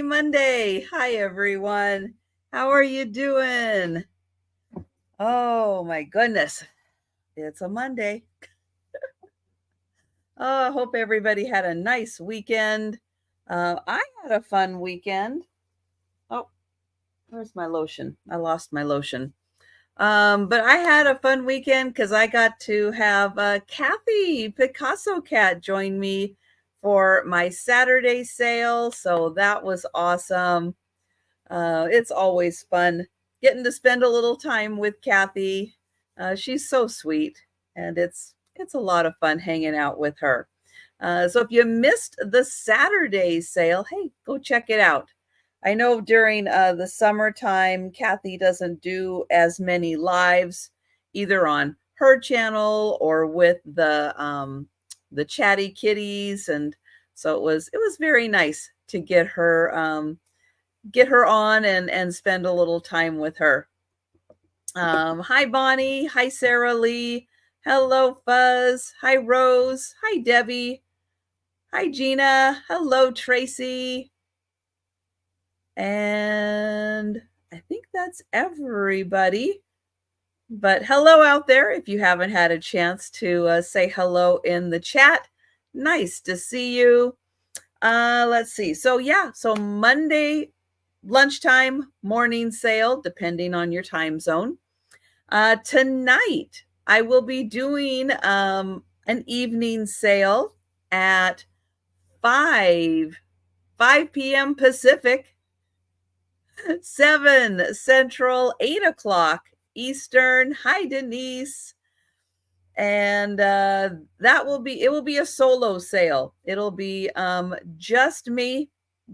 Monday. Hi, everyone. How are you doing? Oh, my goodness. It's a Monday. Oh, I hope everybody had a nice weekend. I had a fun weekend. Oh, where's my lotion? I lost my lotion. But I had a fun weekend because I got to have Kathy Picasso Cat join me for my Saturday sale. So that was awesome. It's always fun getting to spend a little time with Kathy. She's so sweet, and it's a lot of fun hanging out with her. So if you missed the Saturday sale, hey, go check it out. I know during the summertime, Kathy doesn't do as many lives either on her channel or with the chatty kitties, and so it was very nice to get her on and spend a little time with her. Hi, Bonnie. Hi, Sarah Lee. Hello, Fuzz. Hi, Rose. Hi, Debbie. Hi, Gina. Hello, Tracy. And I think that's everybody. But hello out there if you haven't had a chance to say hello in the chat. Nice to see you. Let's see. So Monday lunchtime, morning sale, depending on your time zone. Tonight, I will be doing an evening sale at 5 p.m. Pacific, 7 Central, 8 o'clock Eastern. Hi, Denise. And it will be a solo sale. It'll be just me,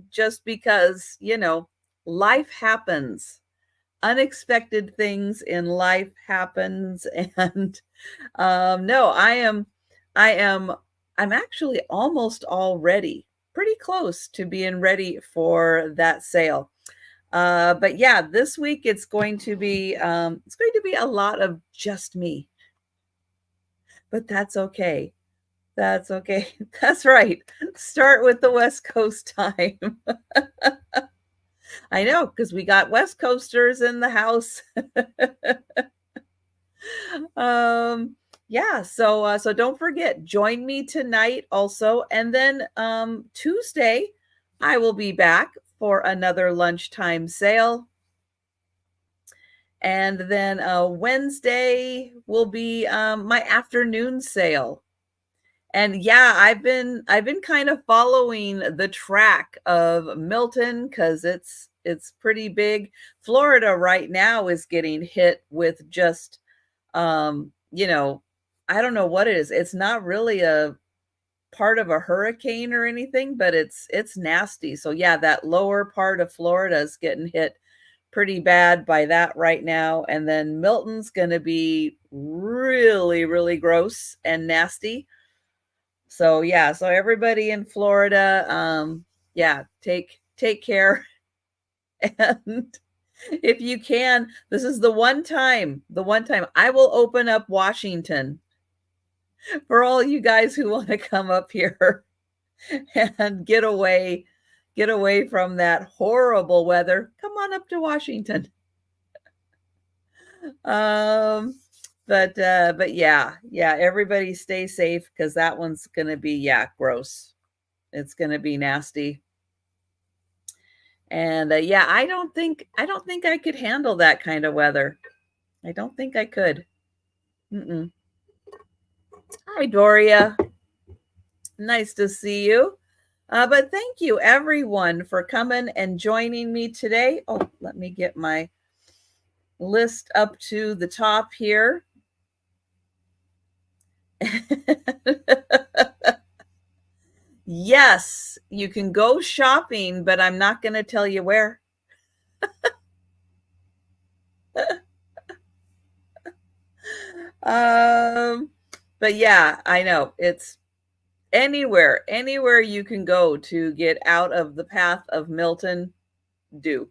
just because, life happens. Unexpected things in life happens. And no, I'm actually almost all ready, pretty close to being ready for that sale. But yeah, this week it's going to be a lot of just me, but that's okay. That's okay. That's right. Start with the West Coast time. I know, because we got West Coasters in the house. Yeah, so don't forget, join me tonight also. And then Tuesday, I will be back for another lunchtime sale. And then Wednesday will be my afternoon sale. And yeah, I've been kind of following the track of Milton because it's pretty big. Florida right now is getting hit with just I don't know what it is. It's not really a part of a hurricane or anything, but it's nasty. So yeah, that lower part of Florida is getting hit pretty bad by that right now. And then Milton's going to be really, really gross and nasty. So yeah, so everybody in Florida, yeah, take care. And if you can, this is the one time I will open up Washington for all you guys who want to come up here and get away from that horrible weather. Come on up to Washington. Um, but yeah, everybody stay safe because that one's gonna be gross. It's gonna be nasty. And yeah, I don't think I could handle that kind of weather. I don't think I could. Mm-mm. Hi, Doria. Nice to see you. But thank you, everyone, for coming and joining me today. Oh, let me get my list up to the top here. Yes, you can go shopping, but I'm not going to tell you where. um, but yeah, I know it's anywhere you can go to get out of the path of Milton, do.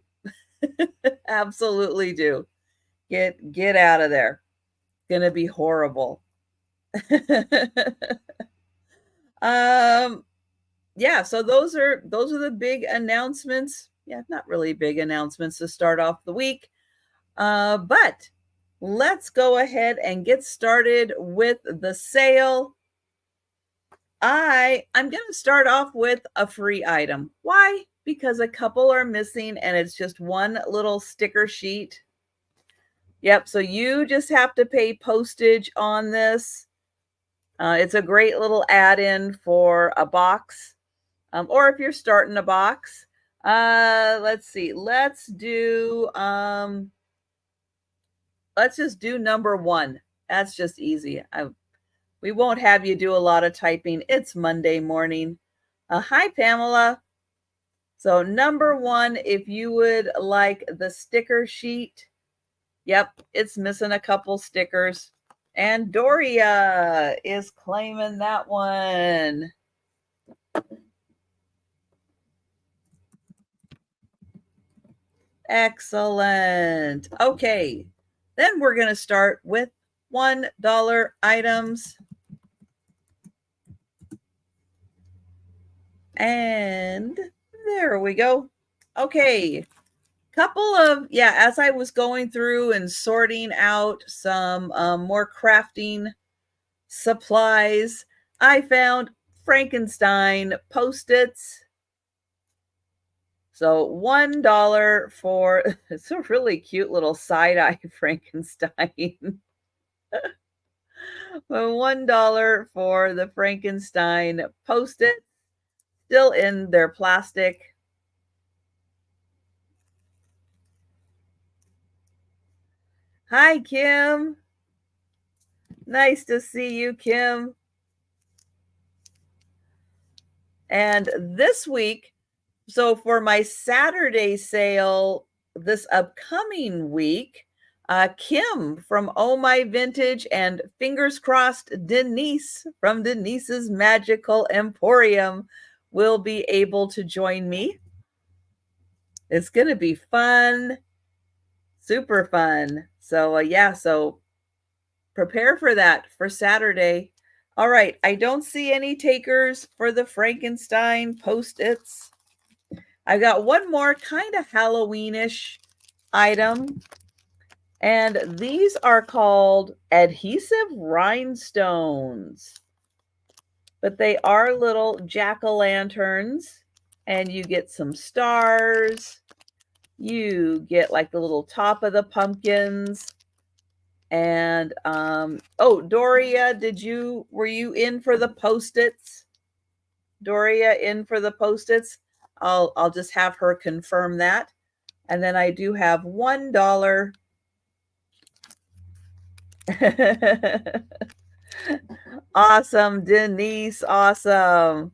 Absolutely do. Get out of there. Gonna be horrible. um yeah, so those are the big announcements yeah, not really big announcements to start off the week. But let's go ahead and get started with the sale. I'm going to start off with a free item. Why? Because a couple are missing and it's just one little sticker sheet. Yep, so you just have to pay postage on this. It's a great little add-in for a box, or if you're starting a box. Let's see. Let's just do number one. That's just easy. We won't have you do a lot of typing. It's Monday morning. Hi, Pamela. So number one, if you would like the sticker sheet, yep, it's missing a couple stickers. And Doria is claiming that one. Excellent. Okay, then we're going to start with $1 items. And there we go. Okay, couple of, yeah, as I was going through and sorting out some more crafting supplies, I found Frankenstein Post-its. So $1 for, it's a really cute little side-eye Frankenstein. $1 for the Frankenstein Post-it, still in their plastic. Hi, Kim. Nice to see you, Kim. And this week, so for my Saturday sale this upcoming week, Kim from Oh My Vintage and fingers crossed Denise from Denise's Magical Emporium will be able to join me. It's going to be fun, super fun. So yeah, so prepare for that for Saturday. All right, I don't see any takers for the Frankenstein Post-its. I got one more kind of Halloweenish item, and these are called adhesive rhinestones, but they are little jack-o'-lanterns, and you get some stars. You get like the little top of the pumpkins. And oh, Doria, were you in for the Post-its? Doria in for the Post-its? I'll just have her confirm that. And then I do have $1. Awesome, Denise, awesome.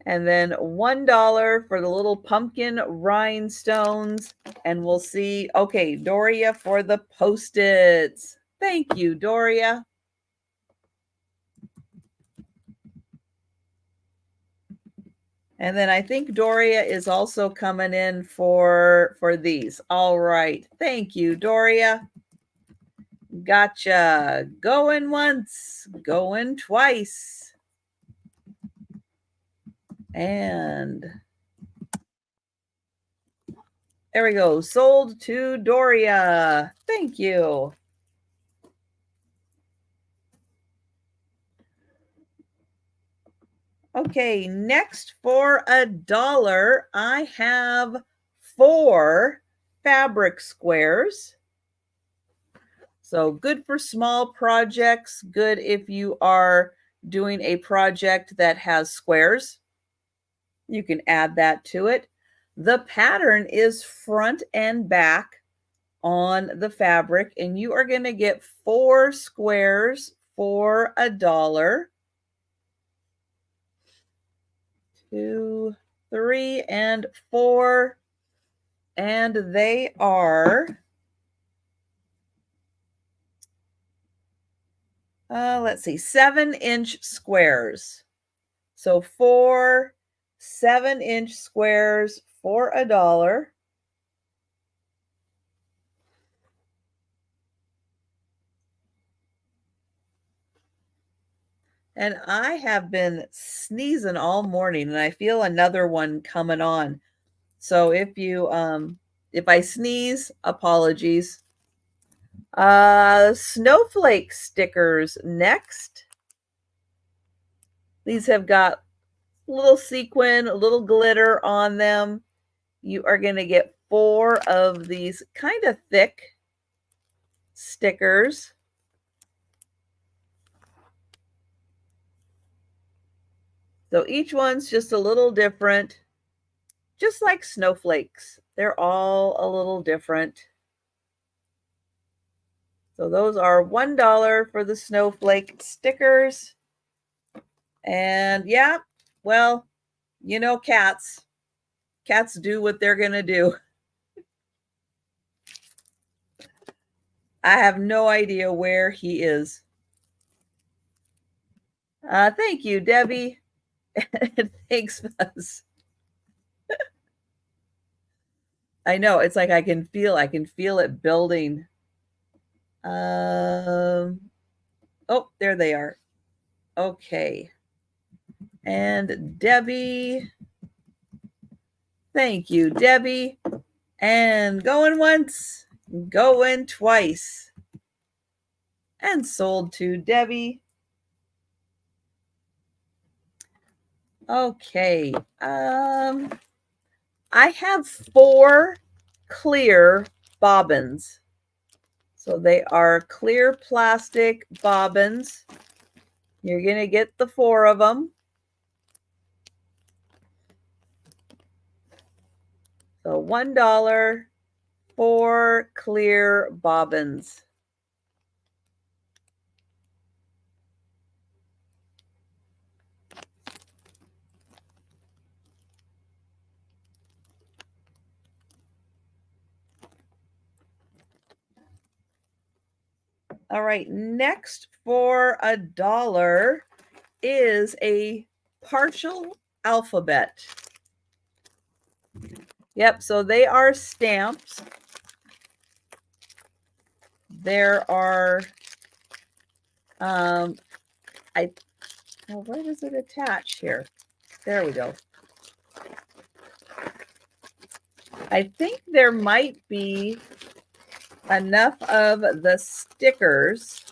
And then $1 for the little pumpkin rhinestones. And we'll see. Okay, Doria for the Post-its. Thank you, Doria. And then I think Doria is also coming in for these. All right. Thank you, Doria. Gotcha. Going once, going twice. And there we go. Sold to Doria. Thank you. Okay, next for $1, I have 4 fabric squares. So good for small projects, good if you are doing a project that has squares. You can add that to it. The pattern is front and back on the fabric, and you are going to get 4 squares for $1. 2, 3, and 4. And they are, let's see, 7-inch squares. So 4 7-inch squares for $1. And I have been sneezing all morning and I feel another one coming on. So if I sneeze, apologies. Snowflake stickers next. These have got little sequin, a little glitter on them. You are going to get 4 of these kind of thick stickers. So each one's just a little different, just like snowflakes. They're all a little different. So those are $1 for the snowflake stickers. And yeah, well, you know, cats do what they're going to do. I have no idea where he is. Thank you, Debbie. Thanks, Buzz. I know, it's like I can feel it building. Oh, there they are. Okay. And Debbie. Thank you, Debbie. And going once, going twice. And sold to Debbie. Okay. I have 4 clear bobbins. So they are clear plastic bobbins. You're going to get the 4 of them. So $1 for clear bobbins. All right, next for $1 is a partial alphabet. Yep, so they are stamps. There are, where does it attach here? There we go. I think there might be enough of the stickers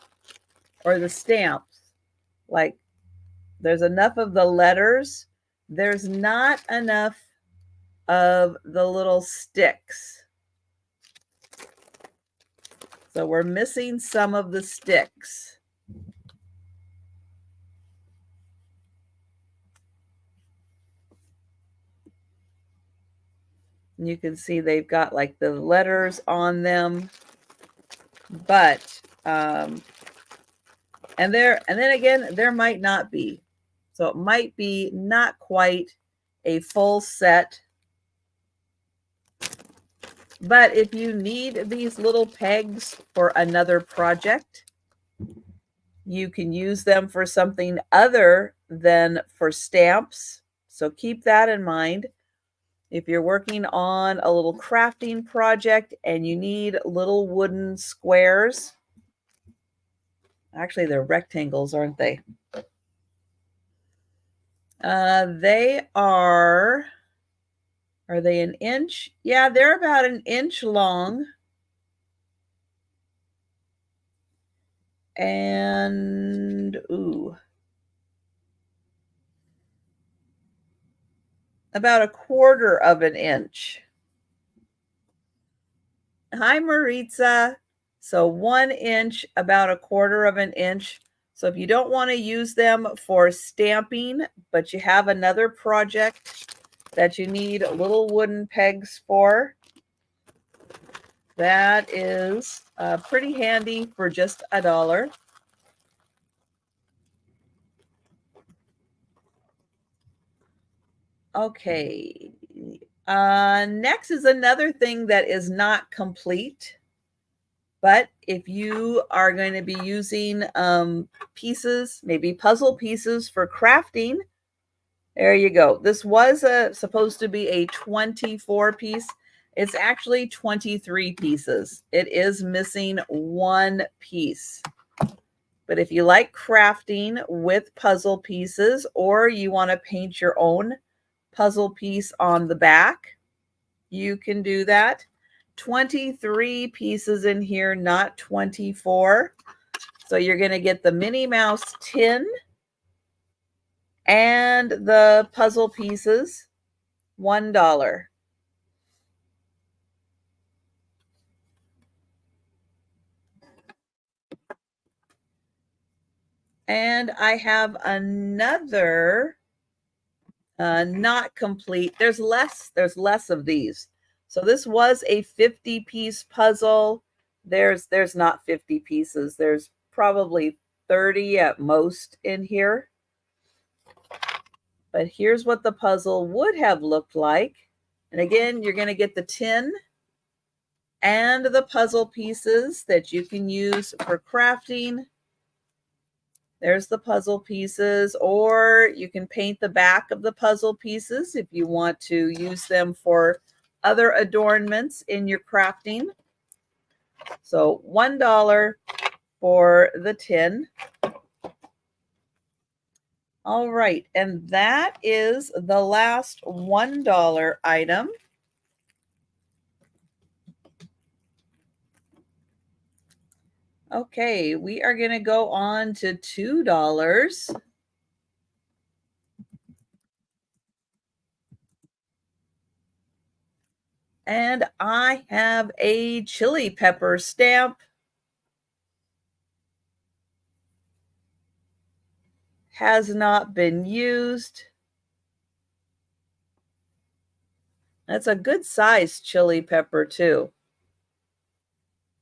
or the stamps, like there's enough of the letters. There's not enough of the little sticks. So we're missing some of the sticks. And you can see they've got like the letters on them, but and then again, there might not be. So it might be not quite a full set. But if you need these little pegs for another project, you can use them for something other than for stamps. So keep that in mind. If you're working on a little crafting project and you need little wooden squares, actually they're rectangles, aren't they? They are they an inch? Yeah, they're about an inch long. And, about 1/4 of an inch. Hi, Maritza. So 1 inch, about 1/4 of an inch. So if you don't want to use them for stamping, but you have another project that you need little wooden pegs for, that is pretty handy for just $1. Okay. Next is another thing that is not complete. But if you are going to be using pieces, maybe puzzle pieces for crafting, there you go. This was supposed to be a 24 piece. It's actually 23 pieces. It is missing 1 piece. But if you like crafting with puzzle pieces, or you want to paint your own puzzle piece on the back, you can do that. 23 pieces in here, not 24. So you're going to get the Minnie Mouse tin and the puzzle pieces, $1. And I have another not complete. There's less of these. So this was a 50-piece puzzle. There's not 50 pieces. There's probably 30 at most in here. But here's what the puzzle would have looked like. And again, you're going to get the tin and the puzzle pieces that you can use for crafting. There's the puzzle pieces, or you can paint the back of the puzzle pieces if you want to use them for other adornments in your crafting. So $1 for the tin. All right, and that is the last $1 item. Okay, we are going to go on to $2. And I have a chili pepper stamp. Has not been used. That's a good size chili pepper too.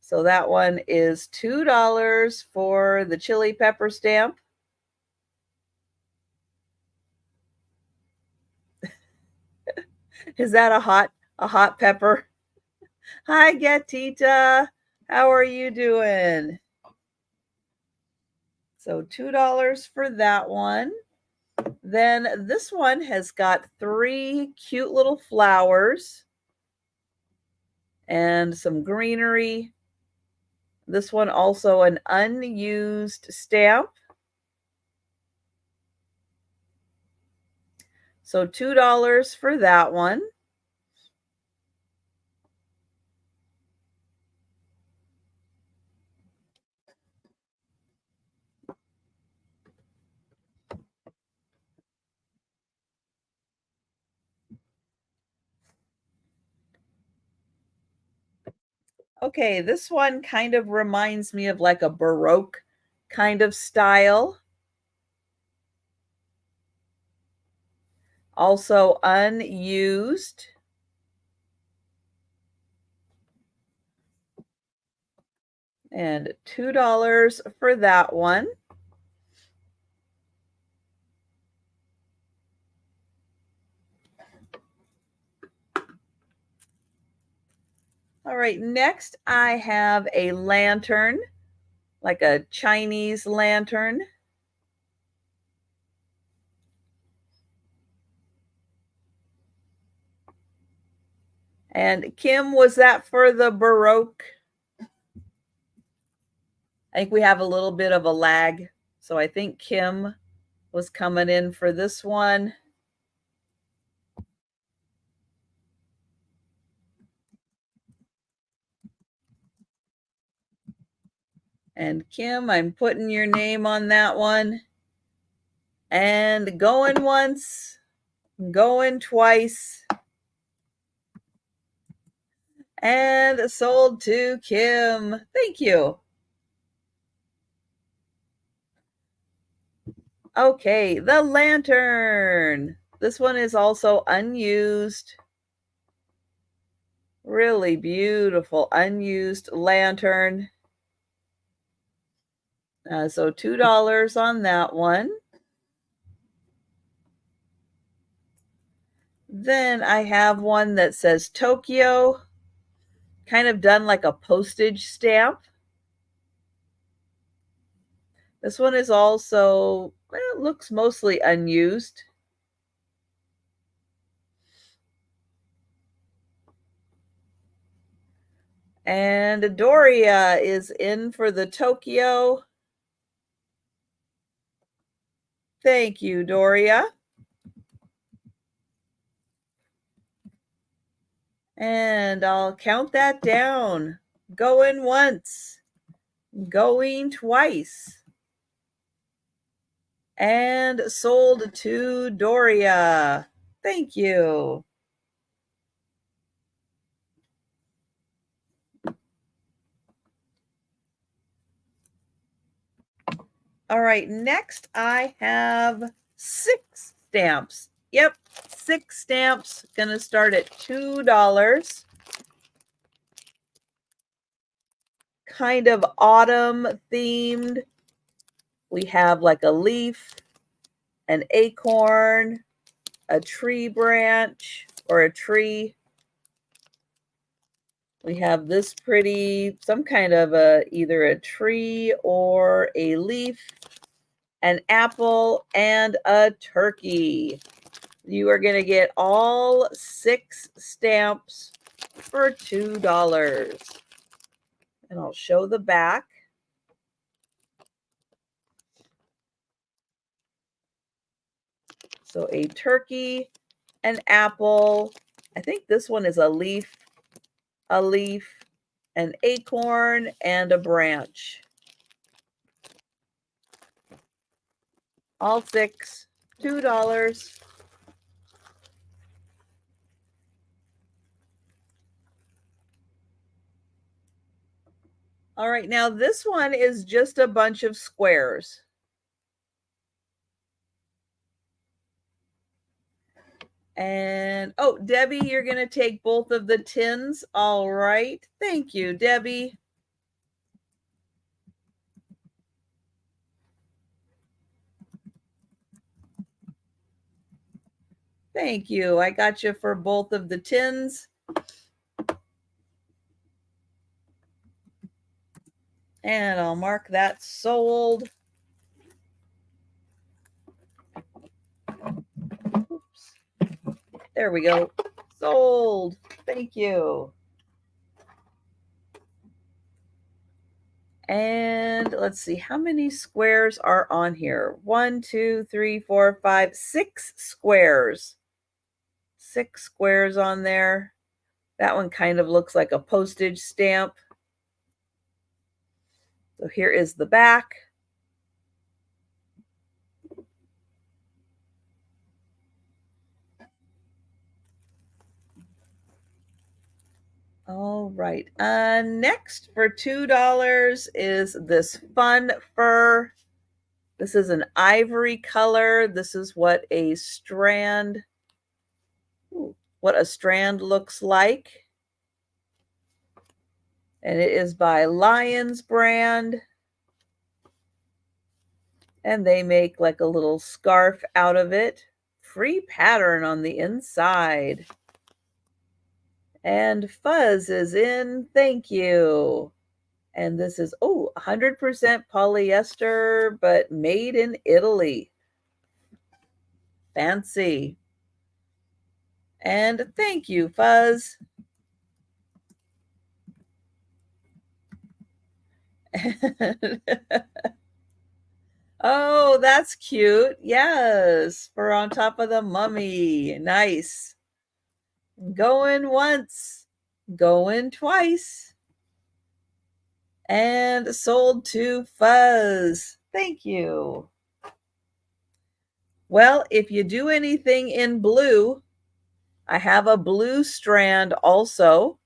So that one is $2 for the chili pepper stamp. Is that a hot pepper? Hi, Gatita. How are you doing? So $2 for that one. Then this one has got 3 cute little flowers and some greenery. This one also an unused stamp. So $2 for that one. Okay, this one kind of reminds me of like a Baroque kind of style. Also unused. And $2 for that one. All right, next I have a lantern, like a Chinese lantern. And Kim, was that for the Baroque? I think we have a little bit of a lag. So I think Kim was coming in for this one. And Kim, I'm putting your name on that one. And going once, going twice. And sold to Kim. Thank you. Okay, the lantern. This one is also unused. Really beautiful unused lantern. So $2 on that one. Then I have one that says Tokyo, kind of done like a postage stamp. This one is also, well, it looks mostly unused. And Doria is in for the Tokyo. Thank you, Doria. And I'll count that down. Going once, going twice, and sold to Doria. Thank you. All right, next I have 6 stamps. Yep, 6 stamps. Gonna start at $2. Kind of autumn themed. We have like a leaf, an acorn, a tree branch, or a tree. We have this pretty, some kind of either a tree or a leaf, an apple, and a turkey. You are going to get all 6 stamps for $2. And I'll show the back. So a turkey, an apple. I think this one is a leaf, an acorn, and a branch. All 6, $2. All right, now this one is just a bunch of squares. And, oh, Debbie, you're going to take both of the tins. All right. Thank you, Debbie. Thank you. I got you for both of the tins. And I'll mark that sold. Oops. There we go. Sold. Thank you. And let's see, how many squares are on here? 1, 2, 3, 4, 5, 6 squares. 6 squares on there. That one kind of looks like a postage stamp. So here is the back. All right. Next for $2 is this fun fur. This is an ivory color. This is what a strand, looks like. And it is by Lions brand. And they make like a little scarf out of it. Free pattern on the inside. And fuzz is in. Thank you. And this is, 100% polyester, but made in Italy. Fancy. And thank you, Fuzz. Oh, that's cute. Yes, for on top of the mummy. Nice. Going once, going twice. And sold to Fuzz. Thank you. Well, if you do anything in blue, I have a blue strand also.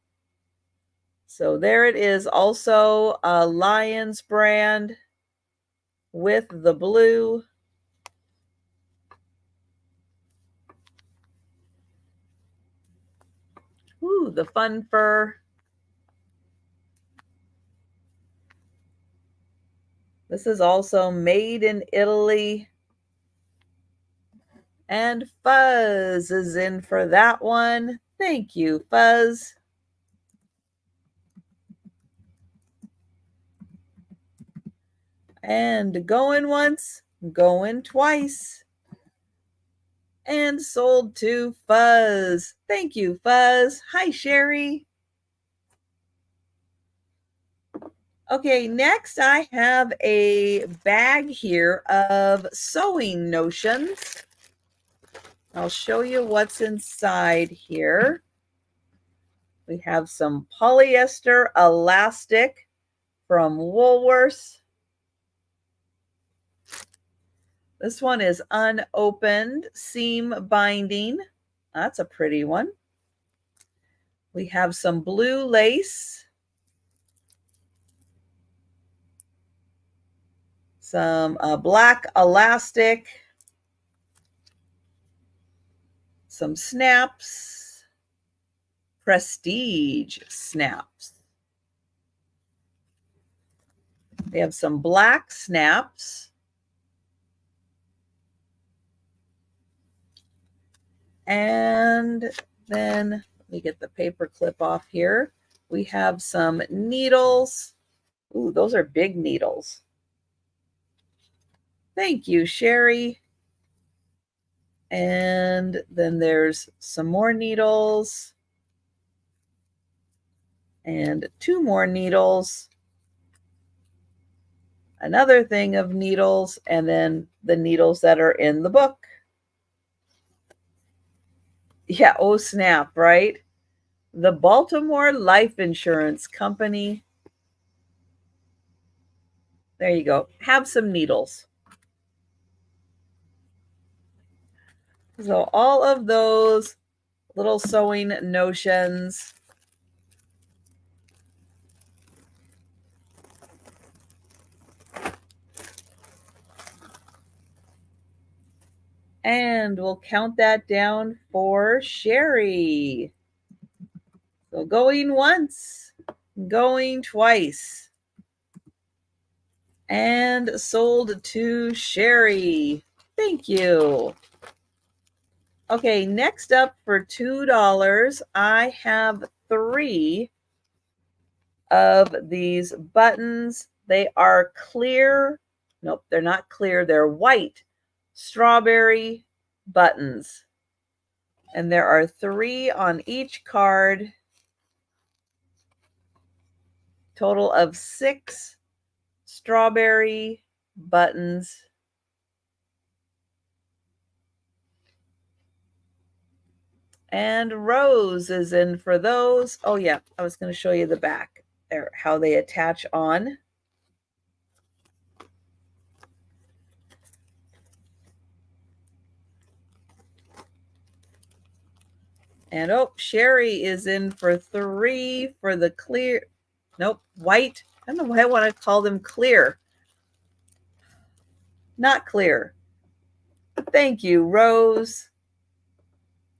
So there it is, also a Lions brand with the blue. Ooh, the fun fur. This is also made in Italy. And Fuzz is in for that one. Thank you, Fuzz. And going once, going twice. And sold to Fuzz. Thank you, Fuzz. Hi, Sherry. Okay, next I have a bag here of sewing notions. I'll show you what's inside here. We have some polyester elastic from Woolworths. This one is unopened seam binding. That's a pretty one. We have some blue lace, some black elastic, some snaps, prestige snaps. We have some black snaps. And then let me get the paper clip off here. We have some needles. Ooh, those are big needles. Thank you, Sherry. And then there's some more needles and 2 more needles, another thing of needles, and then the needles that are in the book. Yeah, oh snap, right? The Baltimore Life Insurance Company. There you go. Have some needles. So all of those little sewing notions. And we'll count that down for Sherry. So going once, going twice, and sold to Sherry. Thank you. Okay, next up for $2, I have 3 of these buttons. They are clear. Nope, they're not clear. They're white strawberry buttons. And there are 3 on each card. Total of 6 strawberry buttons. And Rose is in for those. Oh yeah, I was going to show you the back there, how they attach on. And oh, Sherry is in for 3 for the clear. Nope, white. I don't know why I want to call them clear. Not clear. Thank you, Rose.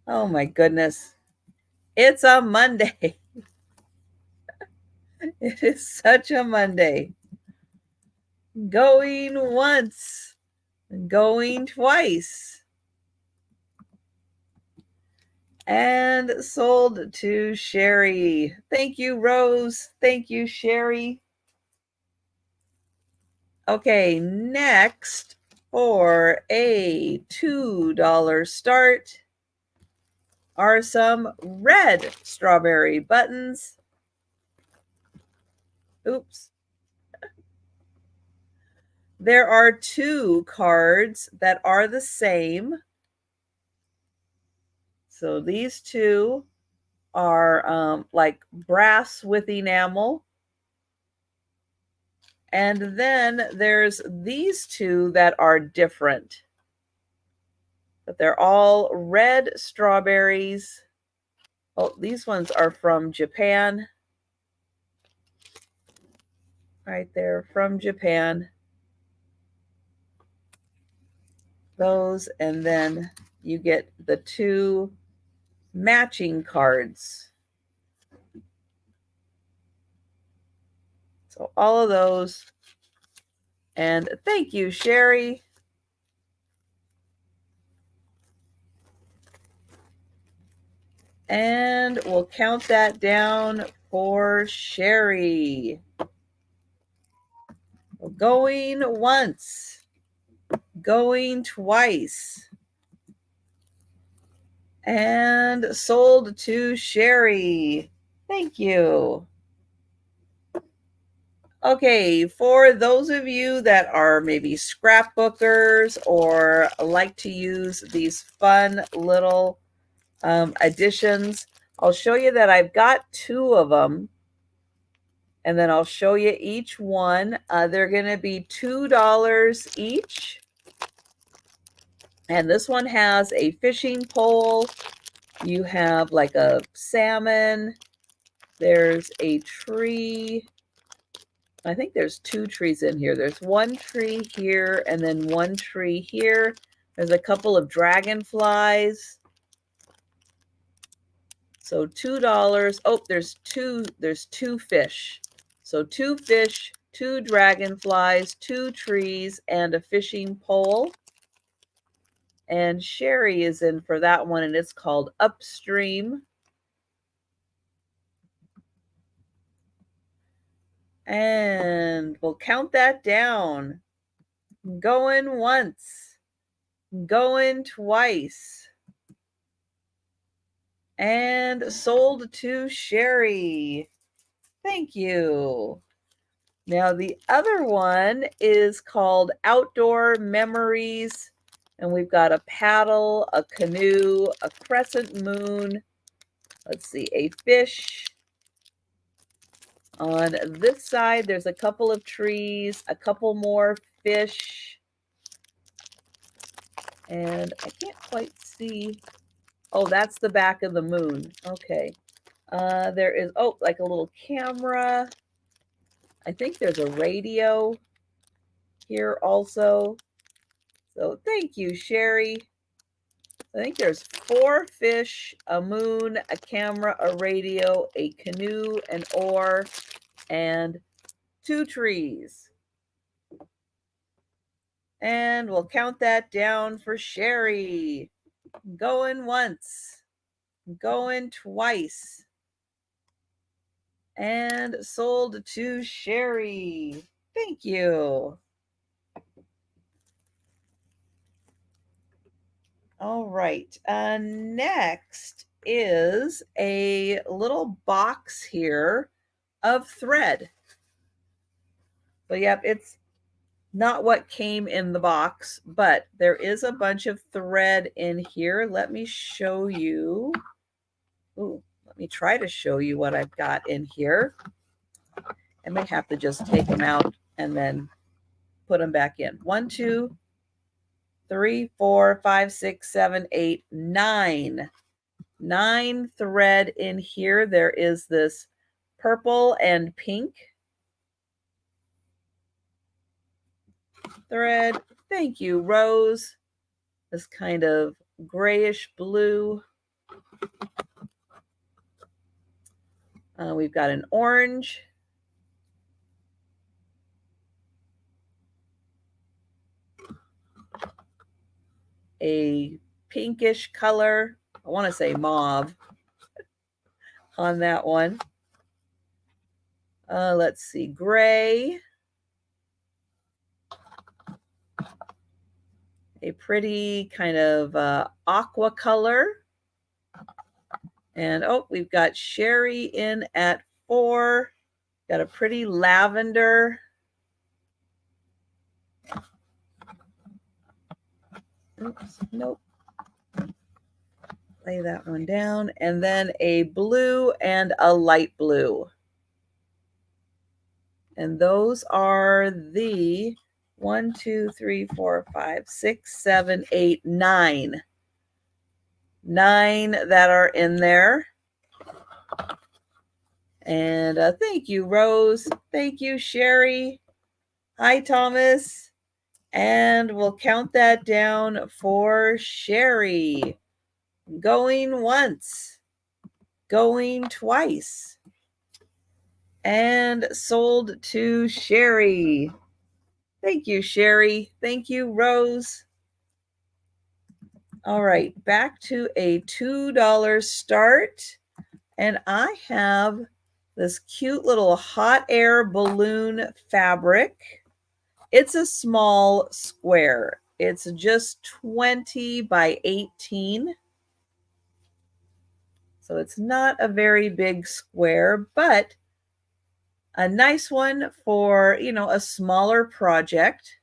Oh my goodness. It's a Monday. It is such a Monday. Going once, going twice. And sold to Sherry. Thank you, Rose. Thank you, Sherry. Okay, next for a $2 start are some red strawberry buttons. Oops. There are 2 cards that are the same. So these 2 are like brass with enamel. And then there's these 2 that are different. But they're all red strawberries. Oh, these ones are from Japan. Right there, from Japan. Those, and then you get the 2 matching cards. So all of those. And thank you, Sherry. And we'll count that down for Sherry. Going once, going twice, and sold to Sherry. Thank you. Okay, for those of you that are maybe scrapbookers or like to use these fun little additions, I'll show you that I've got two of them, and then I'll show you each one. They're going to be $2 each. And this one has a fishing pole. You have like a salmon. There's a tree. I think there's two trees in here. There's one tree here and then one tree here. There's a couple of dragonflies. So $2. Oh, there's two fish. So two fish, two dragonflies, two trees, and a fishing pole. And Sherry is in for that one, and it's called Upstream. And we'll count that down. Going once, going twice, and sold to Sherry. Thank you. Now the other one is called Outdoor Memories, and we've got a paddle, a canoe, a crescent moon, let's see, a fish. On this side, there's a couple of trees, a couple more fish, and I can't quite see. Oh, that's the back of the moon. Okay. There is, oh, like a little camera. I think there's a radio here also. So thank you, Sherry. I think there's 4 fish, a moon, a camera, a radio, a canoe, an oar, and 2 trees. And we'll count that down for Sherry. Going once, going twice, and sold to Sherry. Thank you. All right. Next is a little box here of thread. But yep, it's not what came in the box, but there is a bunch of thread in here. Let me show you. Ooh, let me try to show you what I've got in here. I may have to just take them out and then put them back in. 1, 2, 3, 4, 5, 6, 7, 8, 9. 9 thread in here. There is this purple and pink thread. Thank you, Rose. This kind of grayish blue. We've got an orange. A pinkish color. I want to say mauve on that one. Let's see, gray. A pretty kind of aqua color. And oh, we've got Sherry in at 4. Got a pretty lavender. Oops, nope. Lay that one down. And then a blue and a light blue. And those are the 1, 2, 3, 4, 5, 6, 7, 8, 9. 9 that are in there. And thank you, Rose. Thank you, Sherry. Hi, Thomas. And we'll count that down for Sherry. Going once, going twice, and sold to Sherry. Thank you, Sherry. Thank you, Rose. All right, back to a $2 start. And I have this cute little hot air balloon fabric. It's a small square. It's just 20 by 18. So it's not a very big square, but A nice one for, a smaller project,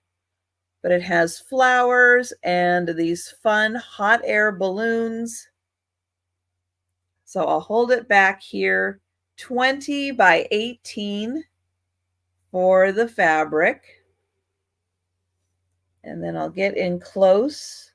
but it has flowers and these fun hot air balloons. So I'll hold it back here, 20 by 18 for the fabric. And then I'll get in close.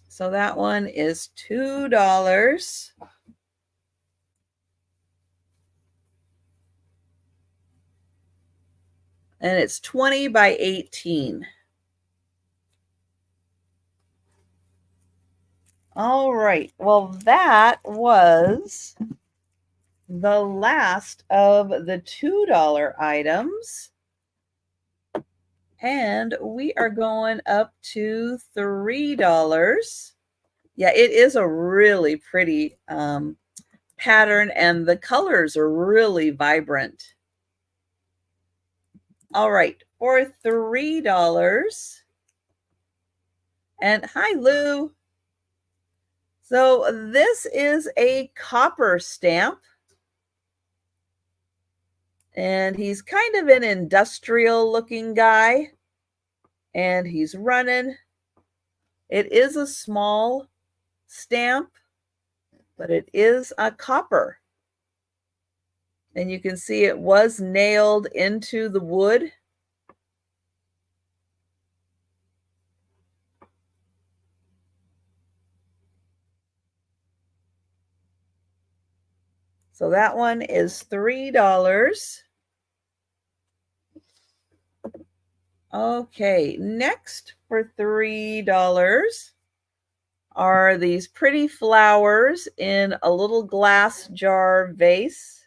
So that one is $2. And it's 20 by 18. All right. Well, that was the last of the $2 items. And we are going up to $3. Yeah, it is a really pretty pattern, and the colors are really vibrant. All right, for $3. And hi, Lou. So this is a copper stamp. And he's kind of an industrial looking guy. And he's running. It is a small stamp, but it is a copper. And you can see it was nailed into the wood. So that one is $3. Okay, next for $3 are these pretty flowers in a little glass jar vase.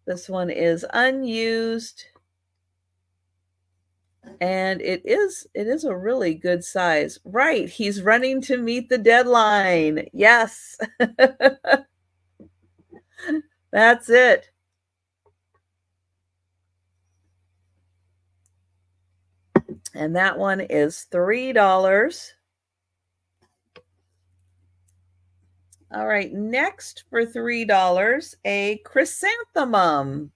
This one is unused, and it is a really good size. Right, he's running to meet the deadline. Yes. That's it. And that one is $3. All right, next for $3, a chrysanthemum.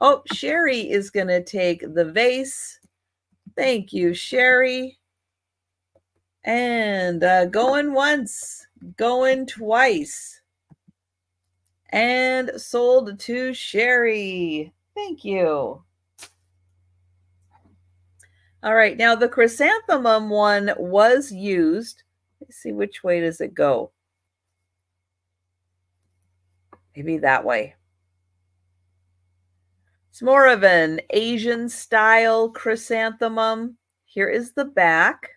Oh, Sherry is going to take the vase. Thank you, Sherry. And going once, going twice. And sold to Sherry. Thank you. All right, now the chrysanthemum one was used. Let's see, which way does it go? Maybe that way. It's more of an Asian style chrysanthemum. Here is the back.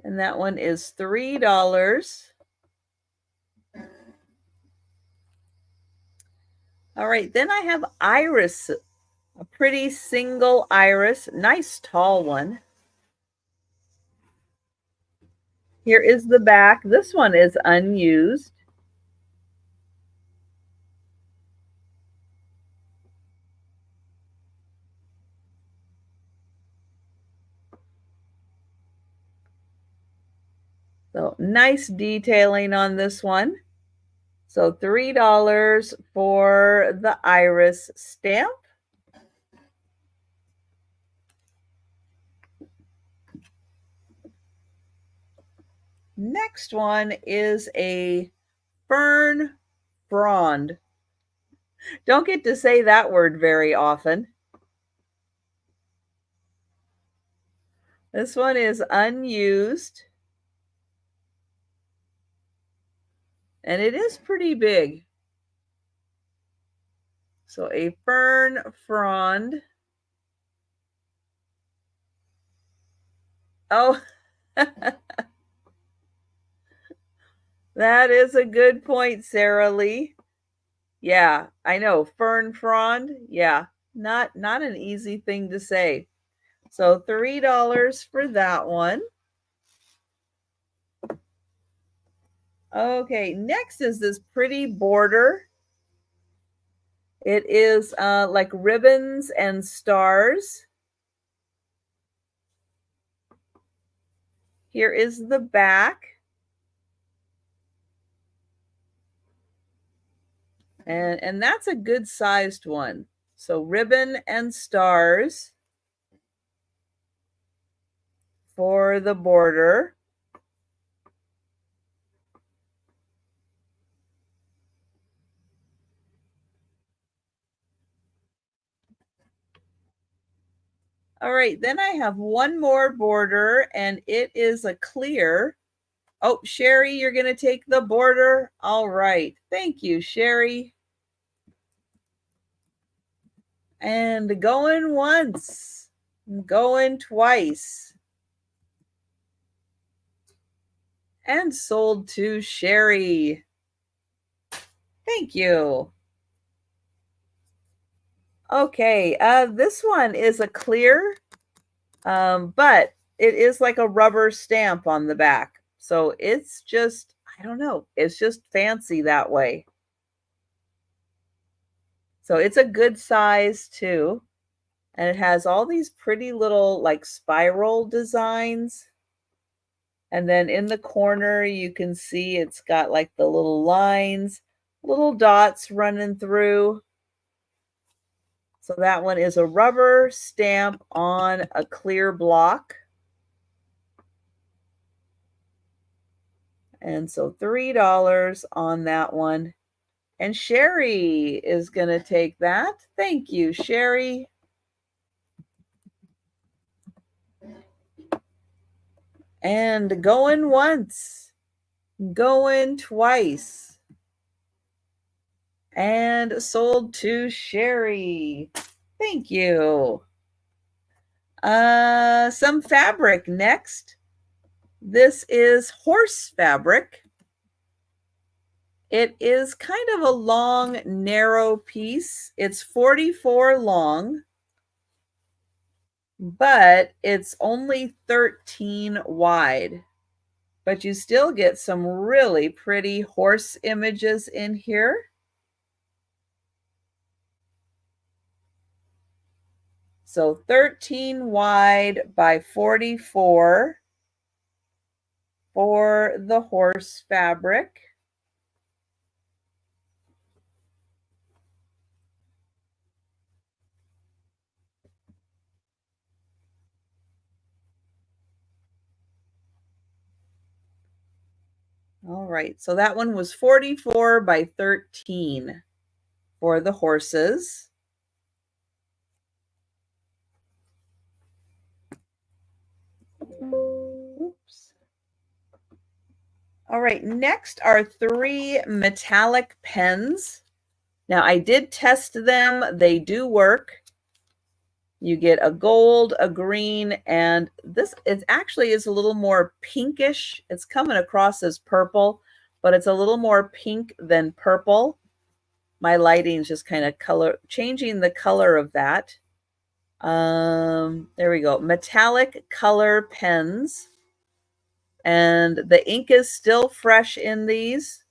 And that one is $3. All right, then I have iris, a pretty single iris, nice tall one. Here is the back. This one is unused. So nice detailing on this one. So $3 for the iris stamp. Next one is a fern frond. Don't get to say that word very often. This one is unused. And it is pretty big. So a fern frond. Oh, that is a good point, Sarah Lee. Yeah, I know. Fern frond. Yeah, not an easy thing to say. So $3 for that one. Okay, next is this pretty border. It is like ribbons and stars. Here is the back. And that's a good sized one. So ribbon and stars for the border. All right, then I have one more border and it is a clear. Oh, Sherry, you're going to take the border. All right. Thank you, Sherry. And going once, going twice. And sold to Sherry. Thank you. Okay, this one is a clear, but it is like a rubber stamp on the back. So it's just, I don't know, it's just fancy that way. So it's a good size too. And it has all these pretty little like spiral designs. And then in the corner, you can see it's got like the little lines, little dots running through. So that one is a rubber stamp on a clear block. And so $3 on that one. And Sherry is going to take that. Thank you, Sherry. And going once, going twice. And sold to Sherry. Thank you. Some fabric next. This is horse fabric. It is kind of a long, narrow piece. It's 44 long, but it's only 13 wide. But you still get some really pretty horse images in here. So 13 wide by 44 for the horse fabric. All right, so that one was 44 by 13 for the horses. Oops. All right, next are 3 metallic pens. Now, I did test them. They do work. You get a gold, a green, and this it actually is a little more pinkish. It's coming across as purple, but it's a little more pink than purple. My lighting is just kind of changing the color of that. There we go. Metallic color pens. And the ink is still fresh in these.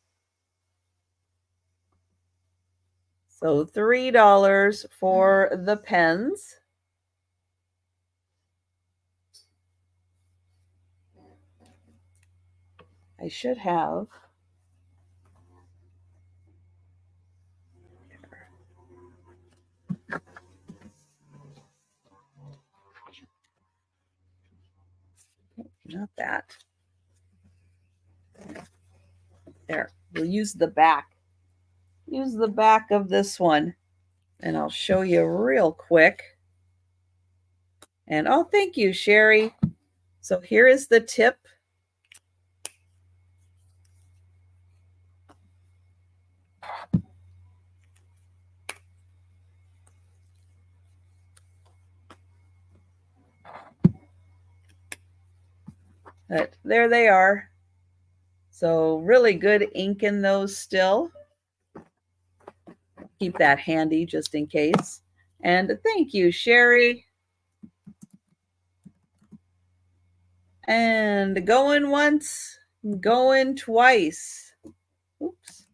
So $3 for the pens. I should have. Not that. There. We'll use the back. Use the back of this one. And I'll show you real quick. And oh, thank you, Sherry. So here is the tip. But there they are. So really good ink in those still. Keep that handy just in case. And thank you, Sherry. And going once, going twice. Oops.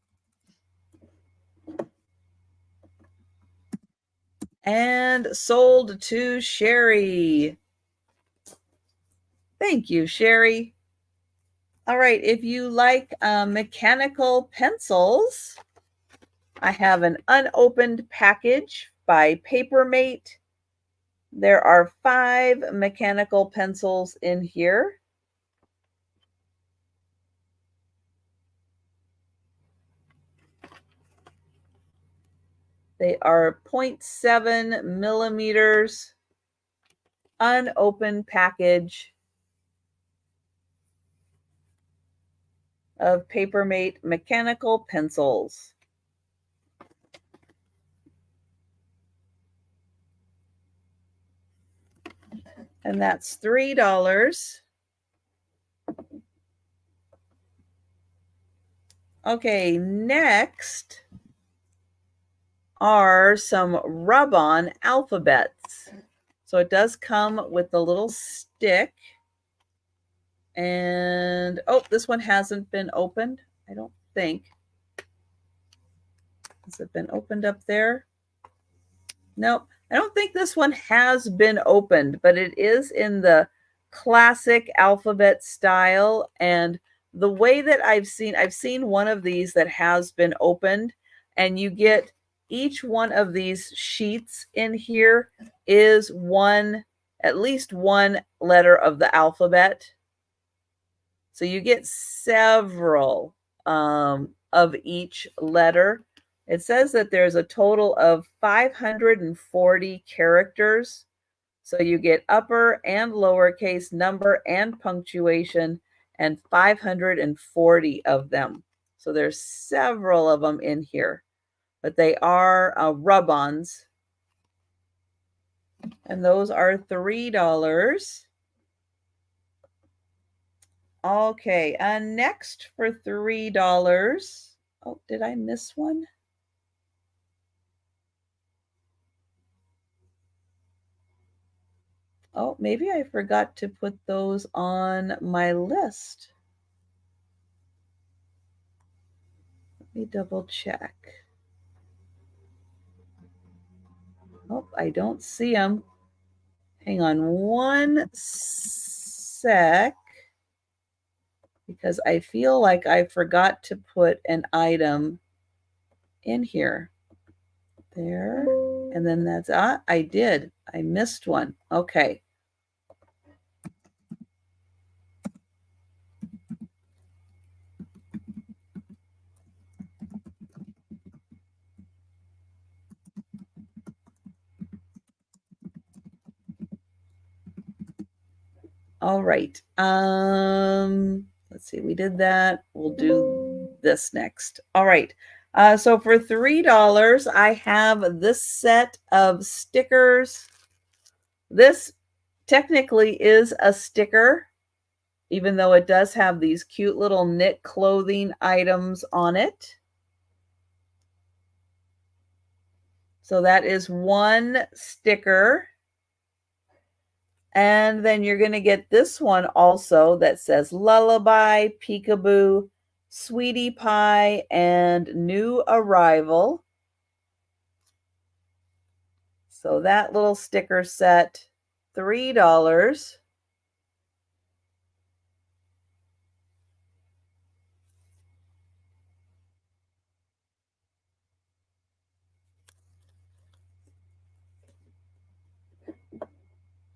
And sold to Sherry. Thank you, Sherry. All right, if you like mechanical pencils, I have an unopened package by Papermate. There are 5 mechanical pencils in here. They are 0.7 millimeters, unopened package of Papermate mechanical pencils. And that's $3. Okay, next are some rub-on alphabets. So it does come with the little stick. And, oh, this one hasn't been opened, I don't think. Has it been opened up there? Nope, I don't think this one has been opened, but it is in the classic alphabet style. And the way that I've seen one of these that has been opened, and you get each one of these sheets in here is at least one letter of the alphabet. So you get several of each letter. It says that there's a total of 540 characters. So you get upper and lowercase number and punctuation, and 540 of them. So there's several of them in here, but they are rub-ons. And those are $3. Okay, and next for $3. Oh, did I miss one? Oh, maybe I forgot to put those on my list. Let me double check. Oh, I don't see them. Hang on one sec, because I feel like I forgot to put an item in here. There, and then that's, I did. I missed one. Okay. All right. Let's see. We did that. We'll do this next. All right. So for $3, I have this set of stickers. This technically is a sticker, even though it does have these cute little knit clothing items on it. So that is one sticker. And then you're going to get this one also that says Lullaby, Peekaboo, Sweetie Pie, and New Arrival. So that little sticker set, $3.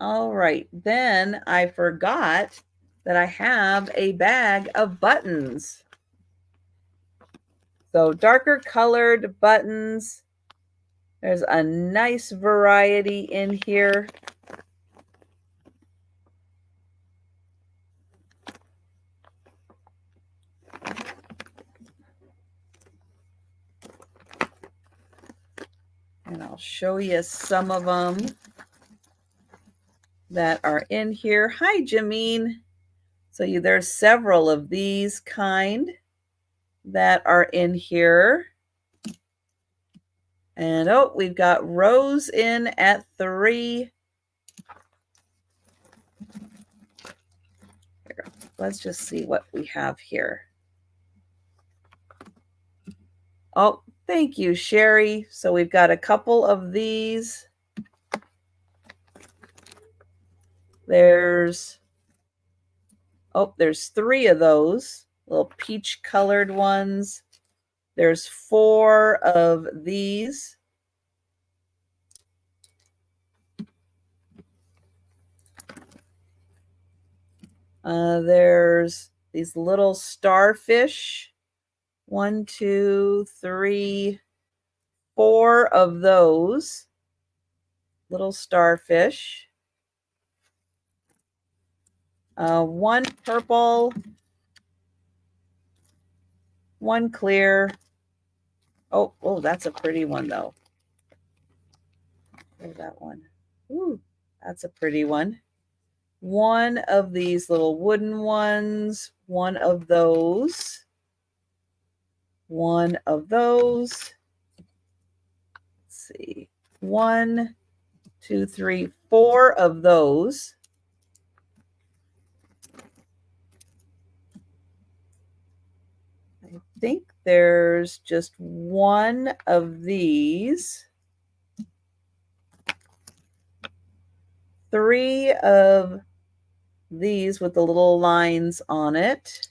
All right, then I forgot that I have a bag of buttons. So darker colored buttons. There's a nice variety in here. And I'll show you some of them that are in here. Hi, Jameen. So there's several of these kind that are in here. And oh, we've got Rose in at 3. Here, let's just see what we have here. Oh, thank you, Sherry. So we've got a couple of these. There's 3 of those little peach colored ones. There's 4 of these. There's these little starfish. 1, 2, 3, 4 of those little starfish. 1 purple, 1 clear. Oh, that's a pretty one though. Oh, that one. Ooh, that's a pretty one. 1 of these little wooden ones, 1 of those, 1 of those. Let's see. 1, 2, 3, 4 of those. I think there's just 1 of these. 3 of these with the little lines on it.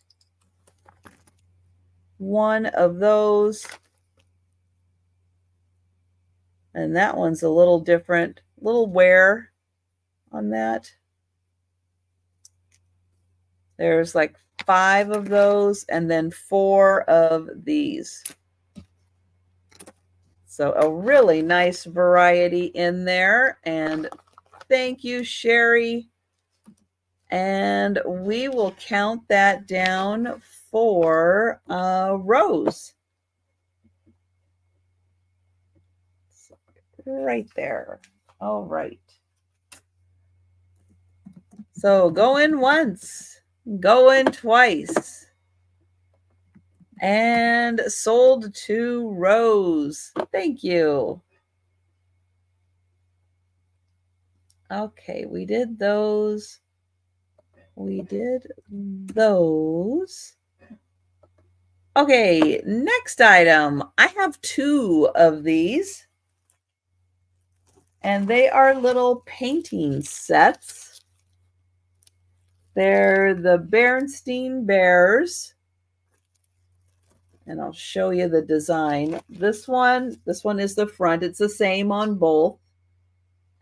1 of those. And that one's a little different, little wear on that. There's like 5 of those and then 4 of these. So a really nice variety in there. And thank you, Sherry. And we will count that down for Rose. Right there. All right. So going once, going twice. And sold to Rose. Thank you. Okay, we did those. Okay, next item. I have 2 of these. And they are little painting sets. They're the Bernstein Bears. And I'll show you the design. This one is the front. It's the same on both.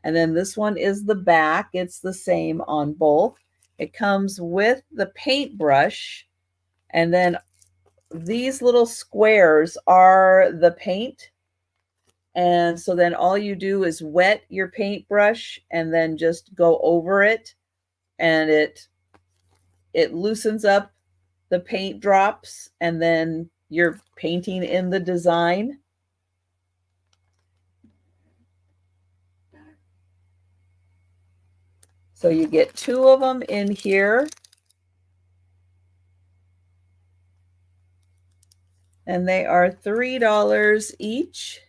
And then this one is the back. It's the same on both. It comes with the paintbrush. And then these little squares are the paint. And so then all you do is wet your paintbrush and then just go over it. And it loosens up the paint drops. And then you're painting in the design. So you get 2 of them in here. And they are $3 each.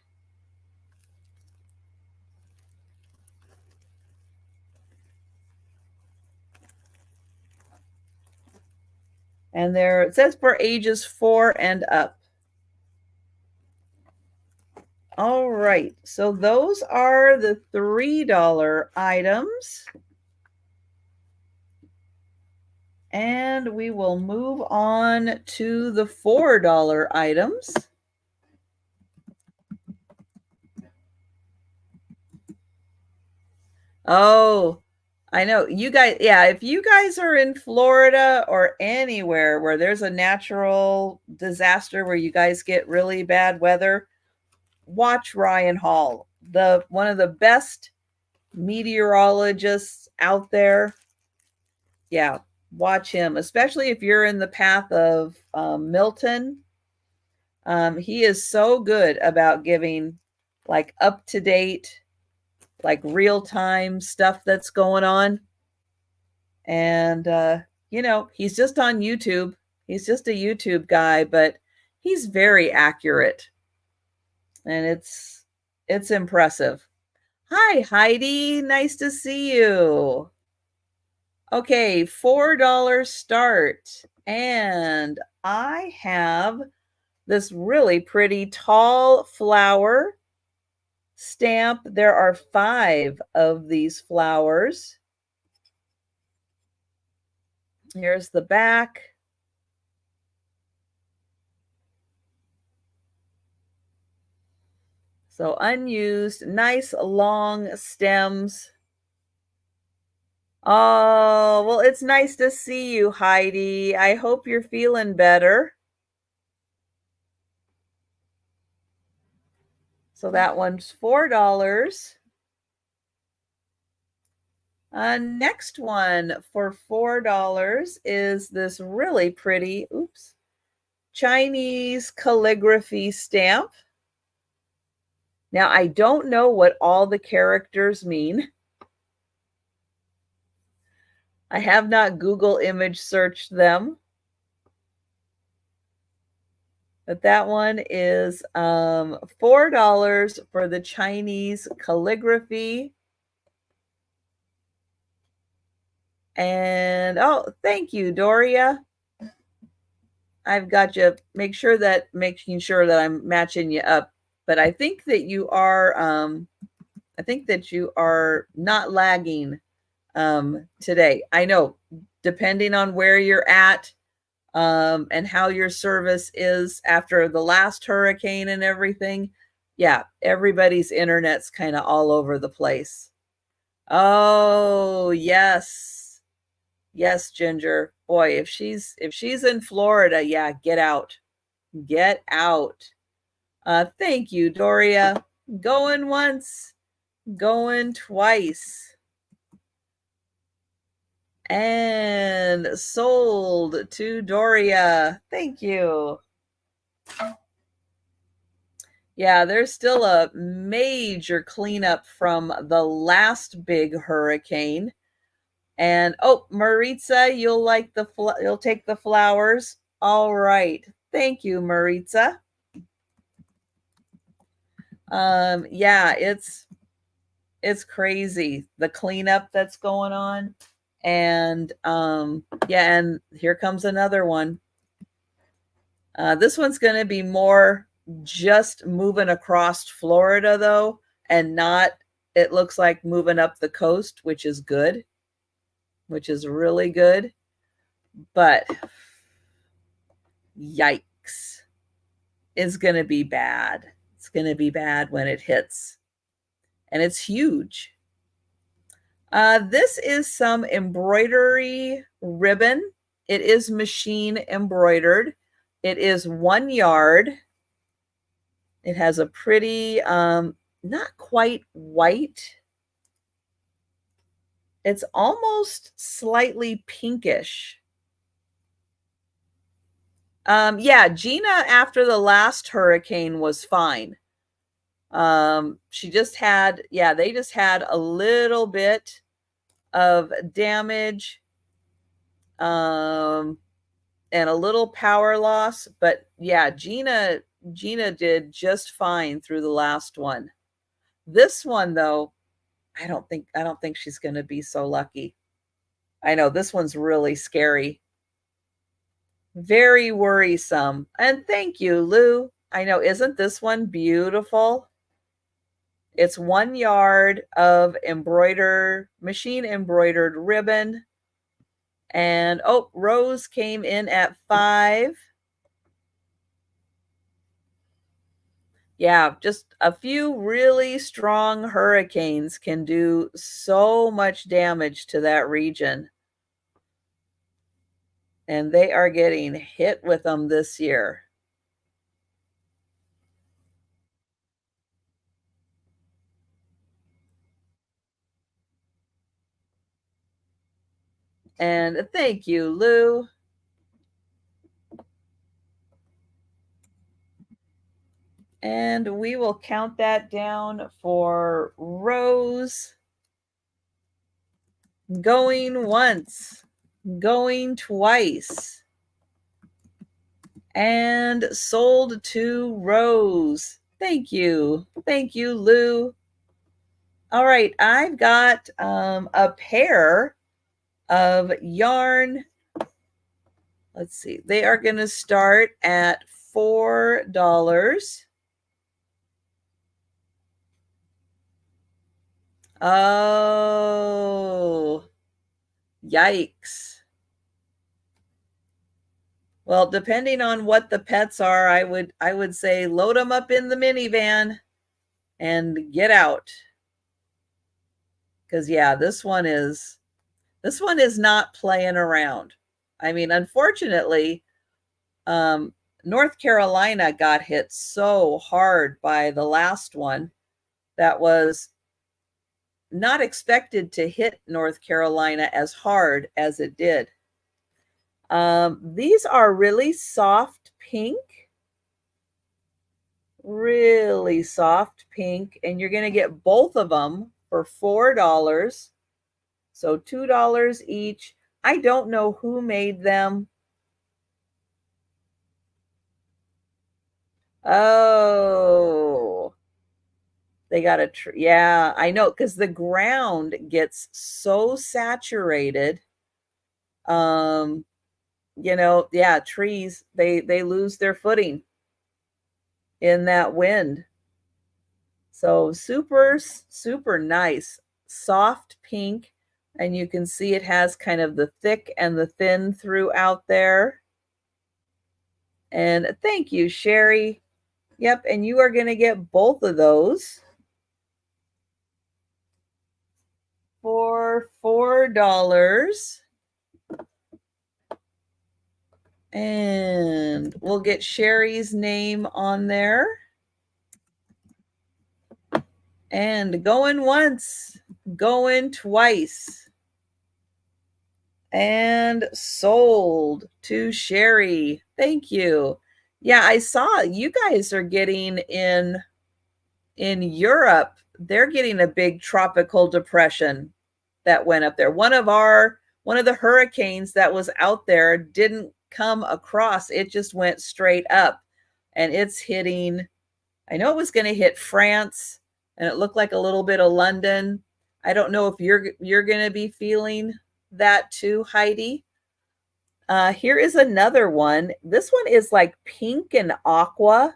And it says for ages 4 and up. All right, so those are the $3 items. And we will move on to the $4 items. Oh, I know. You guys, yeah, if you guys are in Florida or anywhere where there's a natural disaster where you guys get really bad weather, watch Ryan Hall, one of the best meteorologists out there. Yeah, watch him, especially if you're in the path of Milton. He is so good about giving like up-to-date, like real-time stuff that's going on. And, he's just on YouTube. He's just a YouTube guy, but he's very accurate. And it's It's impressive. Hi, Heidi. Nice to see you. Okay, $4 start. And I have this really pretty tall flower stamp. There are 5 of these flowers. Here's the back. So unused, nice long stems. Oh, well, it's nice to see you, Heidi. I hope you're feeling better. So that one's $4. Next one for $4 is this really pretty, Chinese calligraphy stamp. Now, I don't know what all the characters mean. I have not Google image searched them. But that one is $4 for the Chinese calligraphy. And, oh, thank you, Doria. I've got you, making sure that I'm matching you up. But I think that you are, not lagging today. I know, depending on where you're at and how your service is after the last hurricane and everything. Yeah, everybody's internet's kind of all over the place. Oh, yes. Yes, Ginger. Boy, if she's in Florida, yeah, get out. Get out. Thank you, Doria. Going once, going twice. And sold to Doria. Thank you. Yeah, there's still a major cleanup from the last big hurricane. And oh, Maritza, you'll take the flowers. All right. Thank you, Maritza. Yeah, it's crazy, the cleanup that's going on. And yeah, and here comes another one. This one's going to be more just moving across Florida, though, and not, it looks like moving up the coast, which is good, which is really good. But yikes, it's going to be bad. It's going to be bad when it hits. And it's huge. This is some embroidery ribbon. It is machine embroidered. It is 1 yard. It has a pretty, not quite white. It's almost slightly pinkish. Yeah, Gina, after the last hurricane, was fine. She just had, yeah, they just had a little bit of damage, and a little power loss, but yeah, Gina did just fine through the last one. This one, though, I don't think she's going to be so lucky. I know this one's really scary. Very worrisome. And thank you, Lou. I know, isn't this one beautiful? It's 1 yard of machine embroidered ribbon. And oh, Rose came in at 5. Yeah, just a few really strong hurricanes can do so much damage to that region. And they are getting hit with them this year. And thank you, Lou. And we will count that down for Rose. Going once, going twice. And sold to Rose. Thank you. Thank you, Lou. All right, I've got a pair of yarn. Let's see. They are going to start at $4. Oh, yikes. Well, depending on what the pets are, I would say load them up in the minivan and get out. Cuz yeah, this one is not playing around. I mean, unfortunately, North Carolina got hit so hard by the last one that was not expected to hit North Carolina as hard as it did. These are really soft pink, really soft pink, and you're going to get both of them for $4. So $2 each. I don't know who made them. Oh, they got a yeah, I know, because the ground gets so saturated. You know, yeah, trees, they lose their footing in that wind. So super, super nice, soft pink. And you can see it has kind of the thick and the thin throughout there. And thank you, Sherry. Yep, and you are going to get both of those for $4. And we'll get Sherry's name on there. And going once, going twice. And sold to Sherry. Thank you. Yeah, I saw you guys are getting in Europe. They're getting a big tropical depression that went up there. One of the hurricanes that was out there didn't come across. It just went straight up, and it's hitting. I know it was going to hit France, and it looked like a little bit of London. I don't know if you're going to be feeling that too, Heidi. Here is another one. This one is like pink and aqua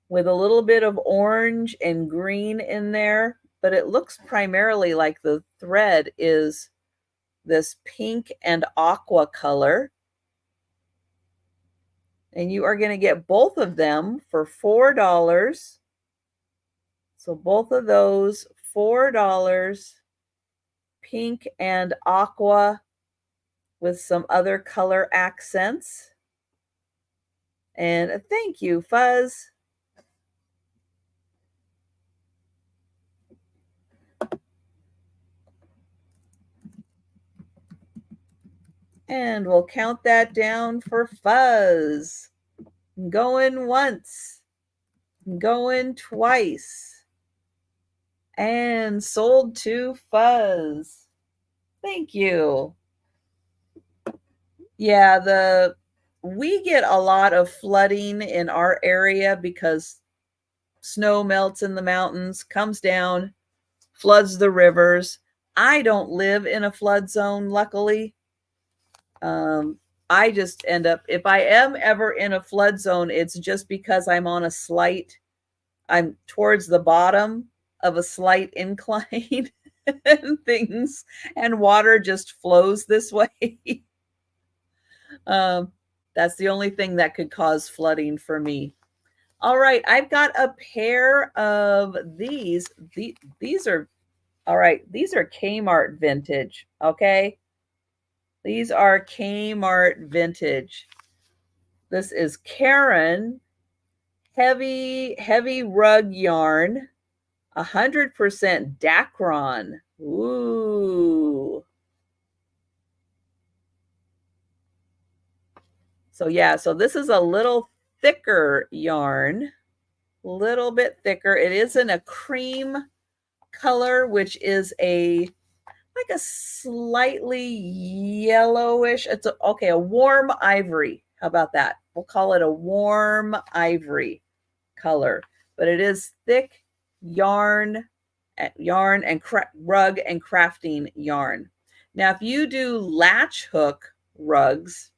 with a little bit of orange and green in there, but it looks primarily like the thread is this pink and aqua color. And you are going to get both of them for $4. So both of those, $4, pink and aqua with some other color accents. And thank you, Fuzz. And we'll count that down for Fuzz. Going once, going twice, and sold to Fuzz. Thank you. Yeah, we get a lot of flooding in our area because snow melts in the mountains, comes down, floods the rivers. I don't live in a flood zone, luckily. I just end up, if I am ever in a flood zone, it's just because I'm towards the bottom of a slight incline and water just flows this way. That's the only thing that could cause flooding for me. All right, I've got a pair of these. These are, all right, these are Kmart vintage, okay? These are Kmart vintage. This is Karen heavy rug yarn, 100% Dacron. Ooh. So yeah, so this is a little thicker yarn, a little bit thicker. It is in a cream color, which is like a slightly yellowish. It's a warm ivory. How about that? We'll call it a warm ivory. color, but it is thick yarn and rug and crafting yarn. Now, if you do latch hook rugs,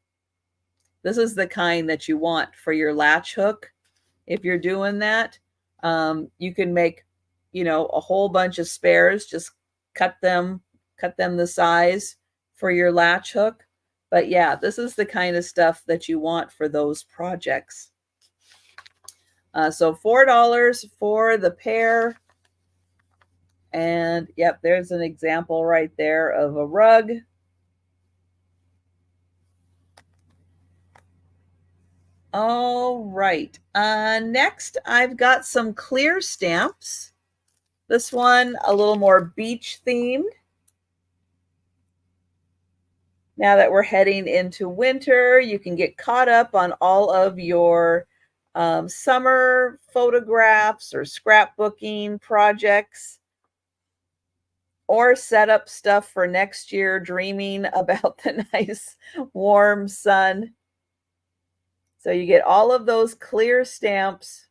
this is the kind that you want for your latch hook. If you're doing that, you can make, a whole bunch of spares, just cut them the size for your latch hook. But yeah, this is the kind of stuff that you want for those projects. So $4 for the pair. And yep, there's an example right there of a rug. All right. Next, I've got some clear stamps. This one a little more beach themed. Now that we're heading into winter, you can get caught up on all of your summer photographs or scrapbooking projects, or set up stuff for next year, dreaming about the nice warm sun. So you get all of those clear stamps,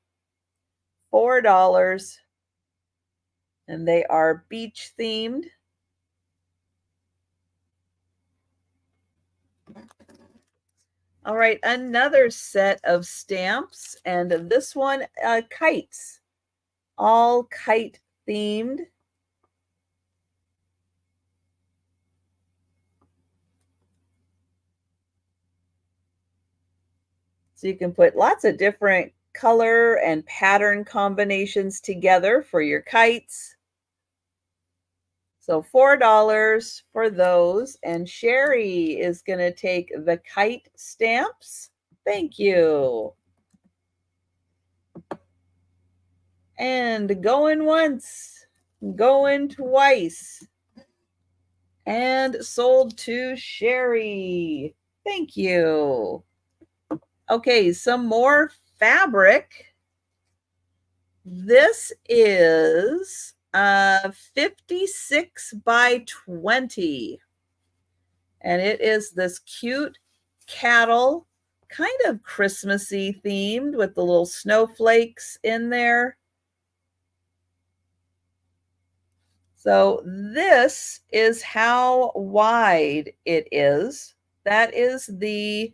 $4, and they are beach themed. All right, another set of stamps, and this one, kites, all kite themed. So you can put lots of different color and pattern combinations together for your kites. So $4 for those. And Sherry is going to take the kite stamps. Thank you. And going once, going twice. And sold to Sherry. Thank you. Okay, some more fabric. This is 56 by 20. And it is this cute cattle, kind of Christmassy themed with the little snowflakes in there. So this is how wide it is. That is the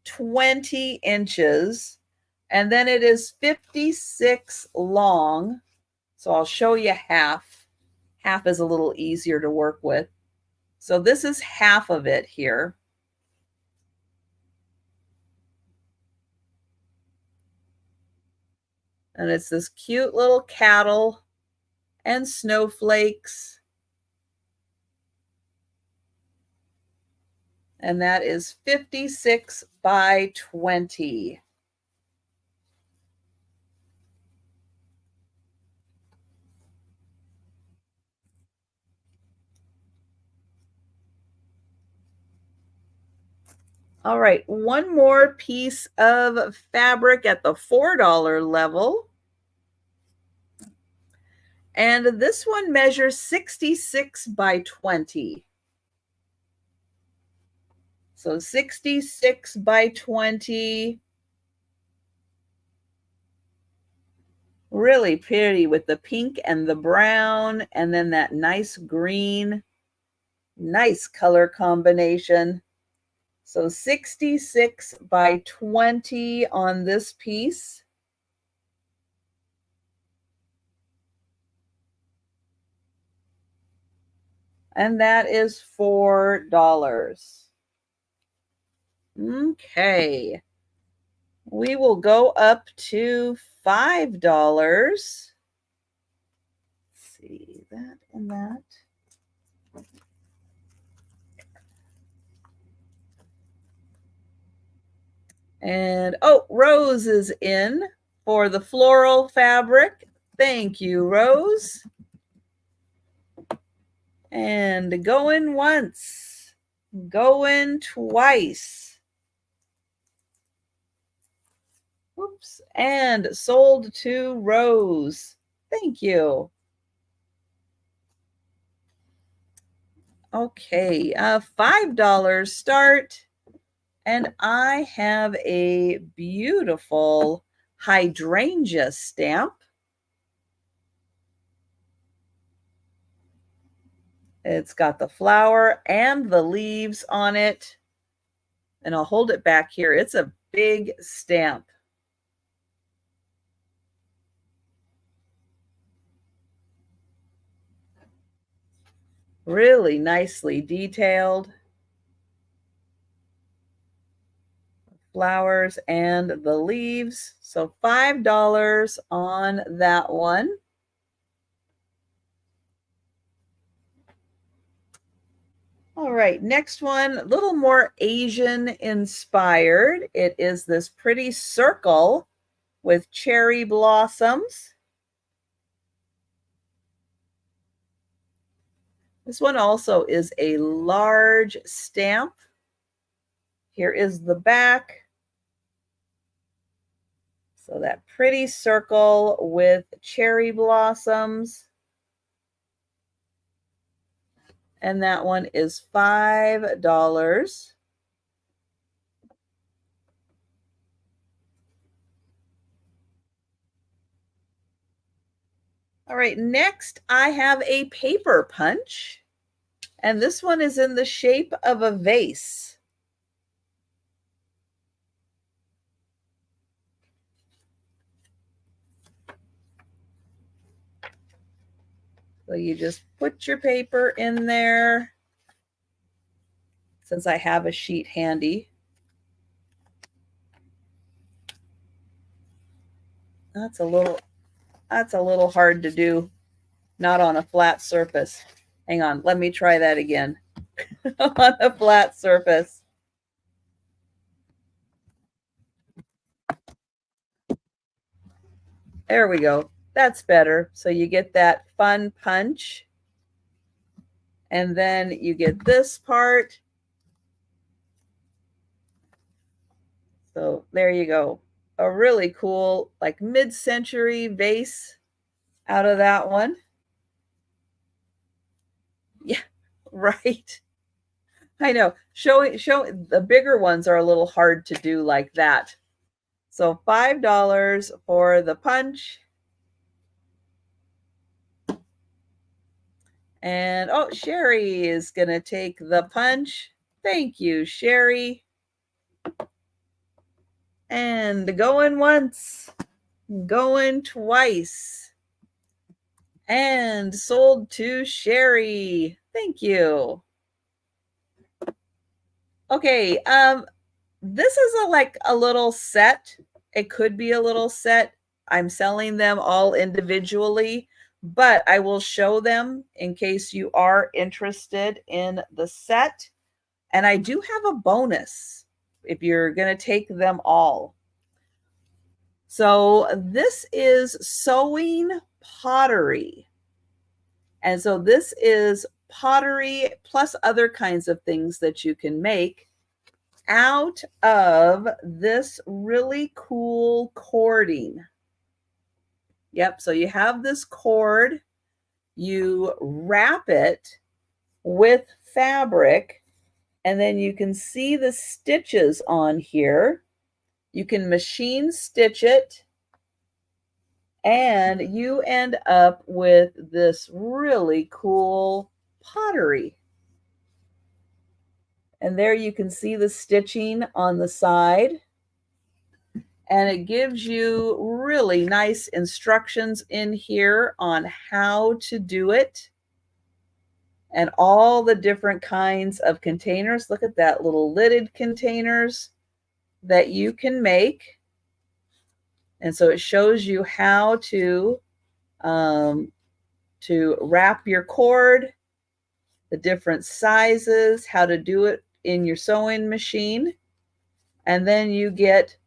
20 inches. And then it is 56 long. So I'll show you half. Half is a little easier to work with. So this is half of it here. And it's this cute little cattle and snowflakes. And that is 56 by 20. All right, one more piece of fabric at the $4 level. And this one measures 66 by 20. So 66 by 20. Really pretty with the pink and the brown, and then that nice green. Nice color combination. So 66 by 20 on this piece. And that is $4. Okay. We will go up to $5. Let's see, that and that. And oh, Rose is in for the floral fabric. Thank you, Rose. And going once, going twice. Oops, and sold to Rose. Thank you. Okay, $5 start. And I have a beautiful hydrangea stamp. It's got the flower and the leaves on it. And I'll hold it back here. It's a big stamp. Really nicely detailed. Flowers and the leaves. So $5 on that one. All right, next one, a little more Asian inspired. It is this pretty circle with cherry blossoms. This one also is a large stamp. Here is the back. So that pretty circle with cherry blossoms. And that one is $5. All right, next I have a paper punch. And this one is in the shape of a vase. So you just put your paper in there. Since I have a sheet handy. That's a little hard to do, not on a flat surface. Hang on, let me try that again. On a flat surface. There we go. That's better. So you get that fun punch. And then you get this part. So there you go. A really cool, like mid-century vase out of that one. Yeah, right. I know. Show the bigger ones are a little hard to do like that. So $5 for the punch. And oh, Sherry is going to take the punch. Thank you, Sherry. And going once, going twice. And sold to Sherry. Thank you. Okay, this is like a little set. It could be a little set. I'm selling them all individually, but I will show them in case you are interested in the set. And I do have a bonus if you're going to take them all. So this is sewing pottery. And so this is pottery plus other kinds of things that you can make out of this really cool cording. Yep, so you have this cord, you wrap it with fabric, and then you can see the stitches on here. You can machine stitch it, and you end up with this really cool pottery. And there you can see the stitching on the side. And it gives you really nice instructions in here on how to do it. And all the different kinds of containers. Look at that, little lidded containers that you can make. And so it shows you how to wrap your cord, the different sizes, how to do it in your sewing machine. And then you get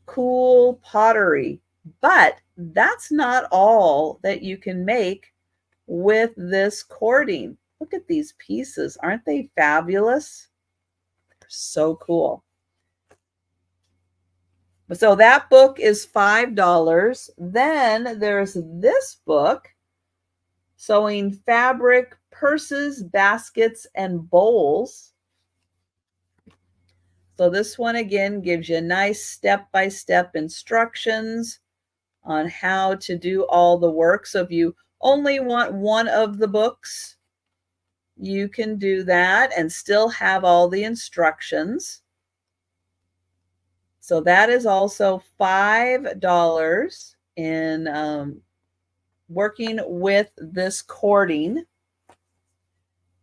cool pottery. But that's not all that you can make with this cording. Look at these pieces. Aren't they fabulous? They're so cool. So that book is $5. Then there's this book, Sewing Fabric, Purses, Baskets, and Bowls. So this one again gives you nice step-by-step instructions on how to do all the work. So if you only want one of the books, you can do that and still have all the instructions. So that is also $5 in working with this cording.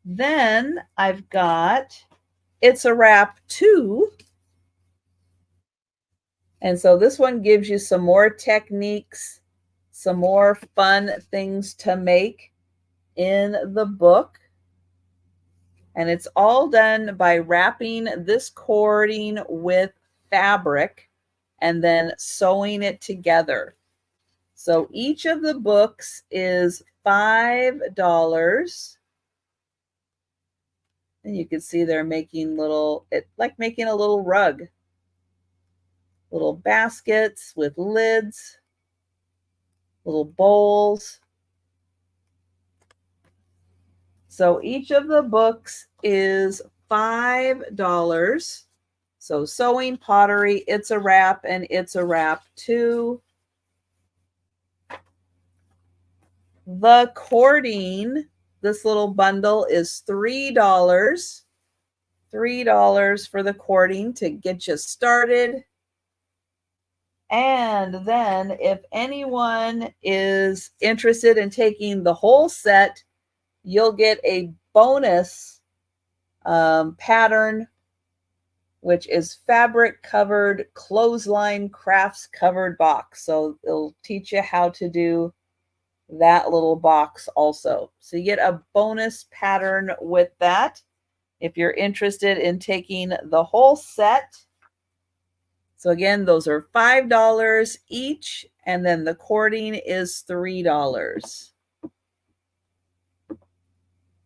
Then I've got It's a Wrap 2. And so this one gives you some more techniques, some more fun things to make in the book. And it's all done by wrapping this cording with fabric and then sewing it together. So each of the books is $5. And you can see they're making like making a little rug. Little baskets with lids, little bowls. So each of the books is $5. So Sewing, Pottery, It's a Wrap, and It's a Wrap 2. The cording, this little bundle is $3. $3 for the cording to get you started. And then if anyone is interested in taking the whole set, you'll get a bonus pattern, which is fabric covered clothesline crafts covered box. So it'll teach you how to do that little box also. So you get a bonus pattern with that if you're interested in taking the whole set. So again, those are $5 each, and then the cording is $3.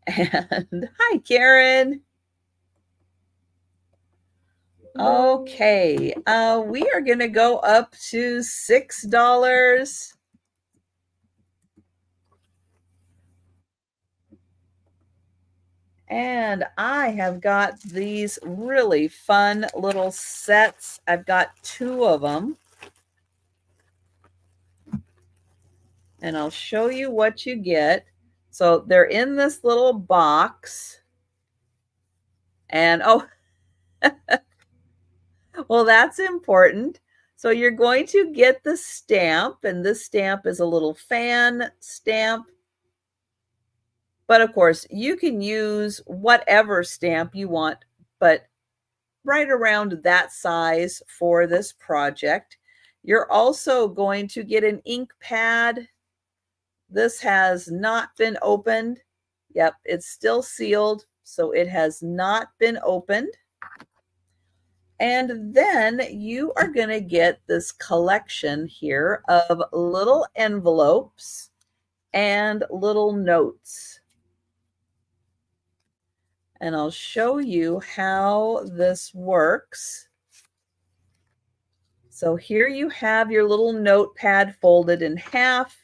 And hi, Karen. Okay, we are going to go up to $6. And I have got these really fun little sets. I've got 2 of them. And I'll show you what you get. So they're in this little box. And oh, well, that's important. So you're going to get the stamp, and this stamp is a little fan stamp. But of course, you can use whatever stamp you want, but right around that size for this project. You're also going to get an ink pad. This has not been opened. Yep, it's still sealed, so it has not been opened. And then you are going to get this collection here of little envelopes and little notes. And I'll show you how this works. So here you have your little notepad folded in half.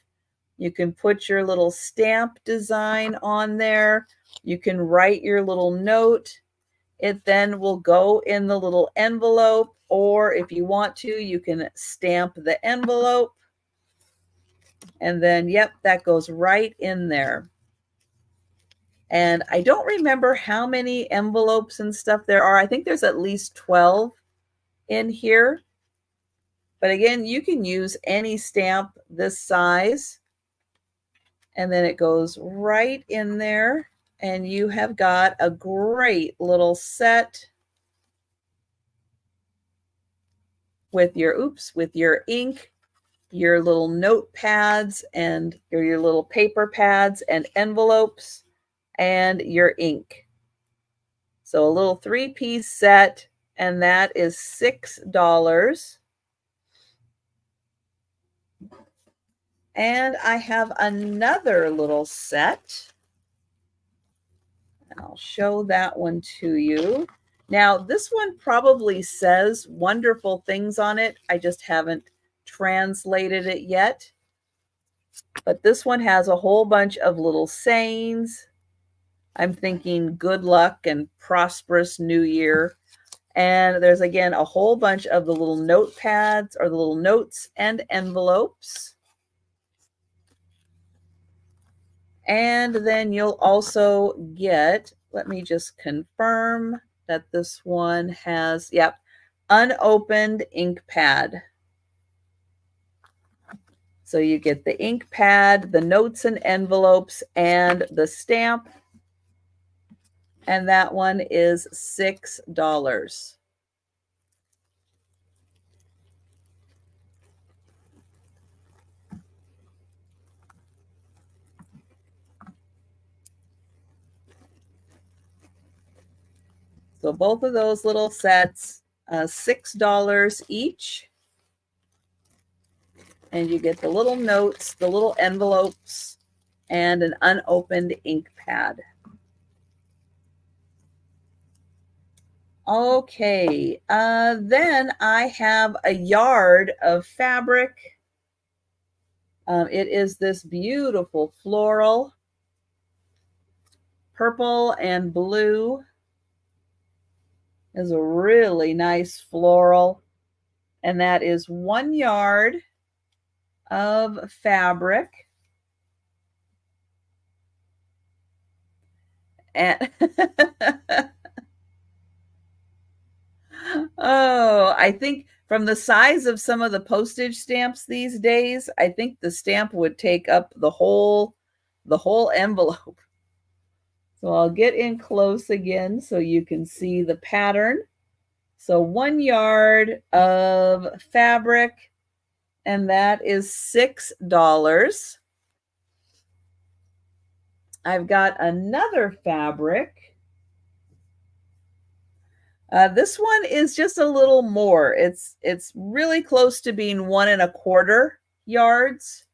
You can put your little stamp design on there. You can write your little note. It then will go in the little envelope, or if you want to, you can stamp the envelope. And then, yep, that goes right in there. And I don't remember how many envelopes and stuff there are. I think there's at least 12 in here. But again, you can use any stamp this size. And then it goes right in there. And you have got a great little set with your ink, your little notepads, and your little paper pads and envelopes, and your ink. So a little 3-piece set, and that is $6. And I have another little set, and I'll show that one to you. Now, this one probably says wonderful things on it. I just haven't translated it yet. But this one has a whole bunch of little sayings. I'm thinking good luck and prosperous new year. And there's, again, a whole bunch of the little notepads or the little notes and envelopes. And then you'll also get, let me just confirm that this one has, yep, unopened ink pad. So you get the ink pad, the notes and envelopes, and the stamp. And that one is $6. So both of those little sets, $6 each. And you get the little notes, the little envelopes, and an unopened ink pad. Okay, then I have a yard of fabric. It is this beautiful floral, purple and blue. Is a really nice floral, and that is 1 yard of fabric. And oh, I think from the size of some of the postage stamps these days, I think the stamp would take up the whole envelope. So I'll get in close again so you can see the pattern. So 1 yard of fabric, and that is $6. I've got another fabric. This one is just a little more. It's really close to being 1¼ yards.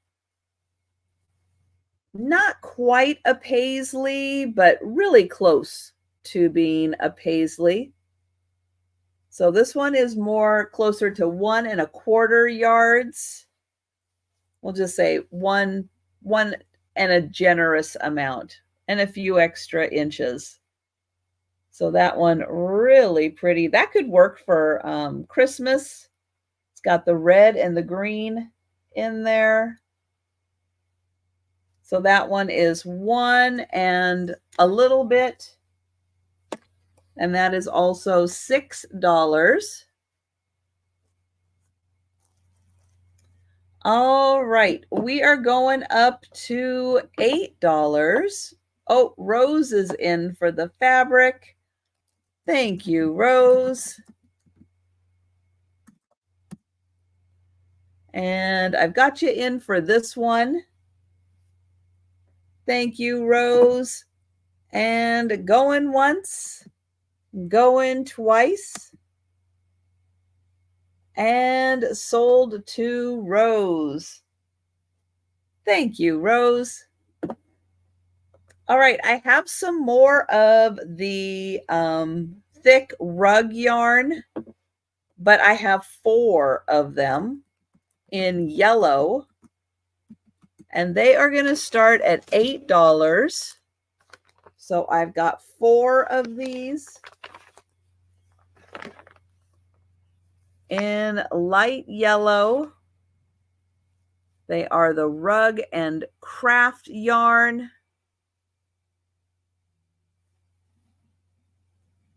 Not quite a paisley, but really close to being a paisley. So this one is more closer to 1¼ yards. We'll just say one and a generous amount and a few extra inches. So that one really pretty. That could work for Christmas. It's got the red and the green in there. So that one is 1 and a little bit. And that is also $6. All right, we are going up to $8. Oh, Rose is in for the fabric. Thank you, Rose. And I've got you in for this one. Thank you, Rose. And going once, going twice. And sold to Rose. Thank you, Rose. All right, I have some more of the thick rug yarn, but I have 4 of them in yellow, and they are going to start at $8. So I've got 4 of these in light yellow. They are the rug and craft yarn.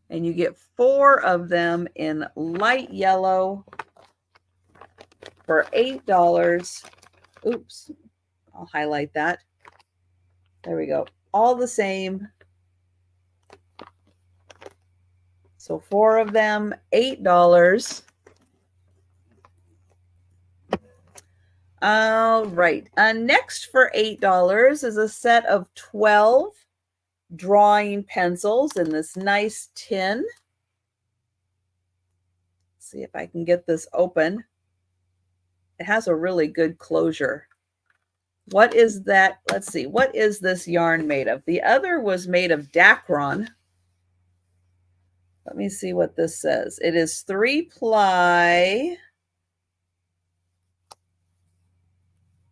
And you get 4 of them in light yellow for $8. Oops, I'll highlight that. There we go. All the same. So 4 of them, $8. All right. Next for $8 is a set of 12 drawing pencils in this nice tin. Let's see if I can get this open. It has a really good closure. What is that? Let's see. What is this yarn made of? The other was made of Dacron. Let me see what this says. It is 3-ply.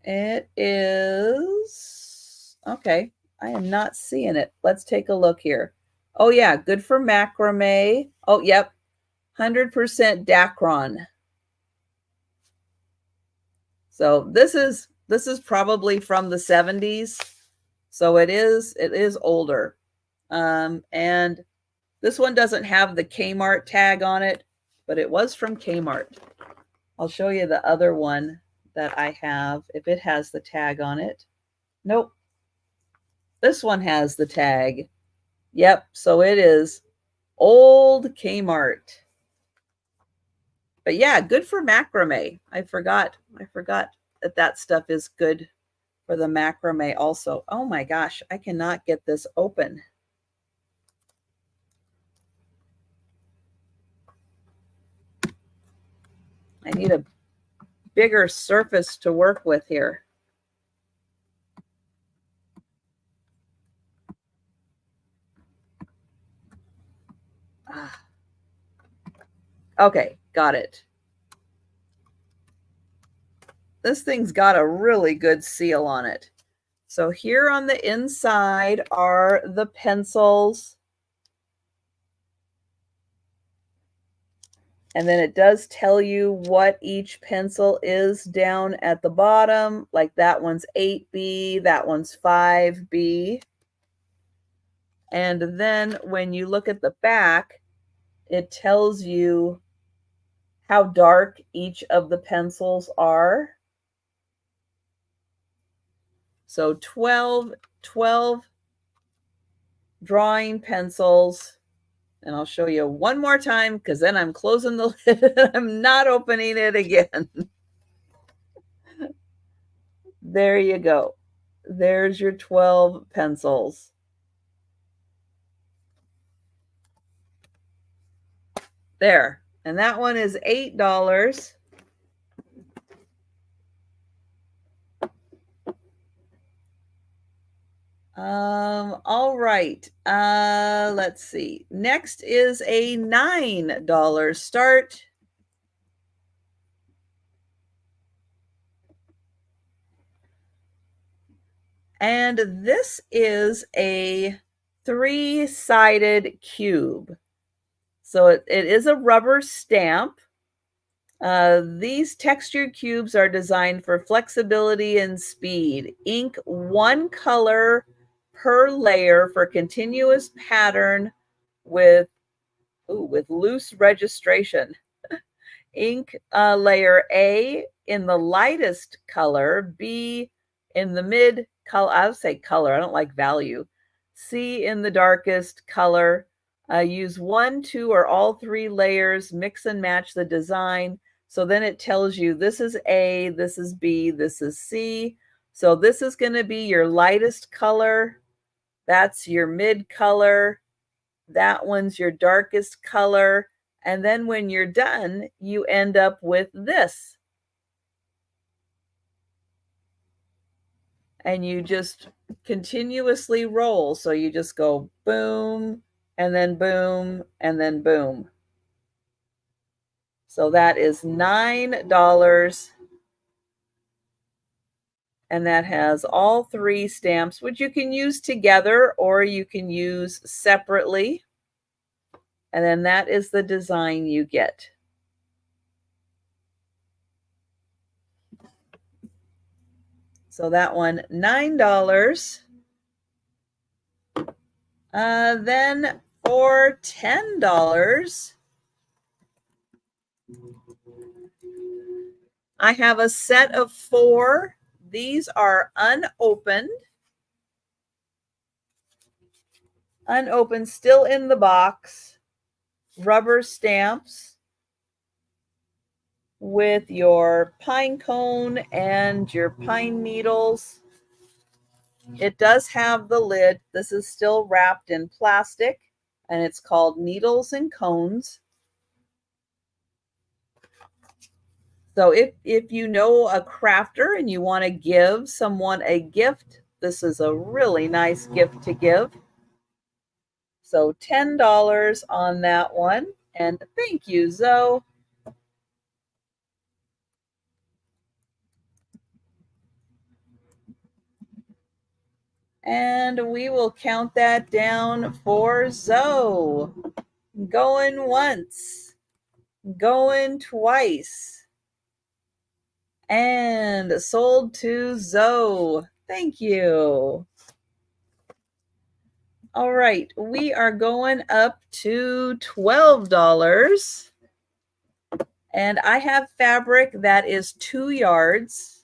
It is, okay, I am not seeing it. Let's take a look here. Oh yeah, good for macrame. Oh, yep. 100% Dacron. So this is probably from the 70s. So it is older. And this one doesn't have the Kmart tag on it, but it was from Kmart. I'll show you the other one that I have, if it has the tag on it. Nope. This one has the tag. Yep, so it is old Kmart. But yeah, good for macrame. I forgot that stuff is good for the macrame also. Oh my gosh, I cannot get this open. I need a bigger surface to work with here. Okay, got it. This thing's got a really good seal on it. So here on the inside are the pencils. And then it does tell you what each pencil is down at the bottom. Like that one's 8B, that one's 5B. And then when you look at the back, it tells you how dark each of the pencils are. So 12 drawing pencils. And I'll show you one more time because then I'm closing the lid. I'm not opening it again. There you go. There's your 12 pencils. There. And that one is $8. All right. Let's see. Next is a $9 start. And this is a 3-sided cube. So it is a rubber stamp. These textured cubes are designed for flexibility and speed. Ink one color per layer for continuous pattern with loose registration. Ink layer A in the lightest color, B in the mid color, I would say color, I don't like value, C in the darkest color. Use 1, 2, or all 3 layers, mix and match the design. So then it tells you this is A, this is B, this is C. So this is going to be your lightest color. That's your mid color. That one's your darkest color. And then when you're done, you end up with this. And you just continuously roll. So you just go boom, and then boom, and then boom. So that is $9. And that has all 3 stamps, which you can use together or you can use separately. And then that is the design you get. So that one, $9. Then for $10, I have a set of 4. These are unopened. Unopened, still in the box. Rubber stamps with your pine cone and your pine needles. It does have the lid. This is still wrapped in plastic, and it's called Needles and Cones. So if you know a crafter and you want to give someone a gift, this is a really nice gift to give. So $10 on that one. And thank you, Zoe. And we will count that down for Zoe. Going once. going twice. And sold to Zoe. Thank you. All right, we are going up to $12. And I have fabric that is 2 yards.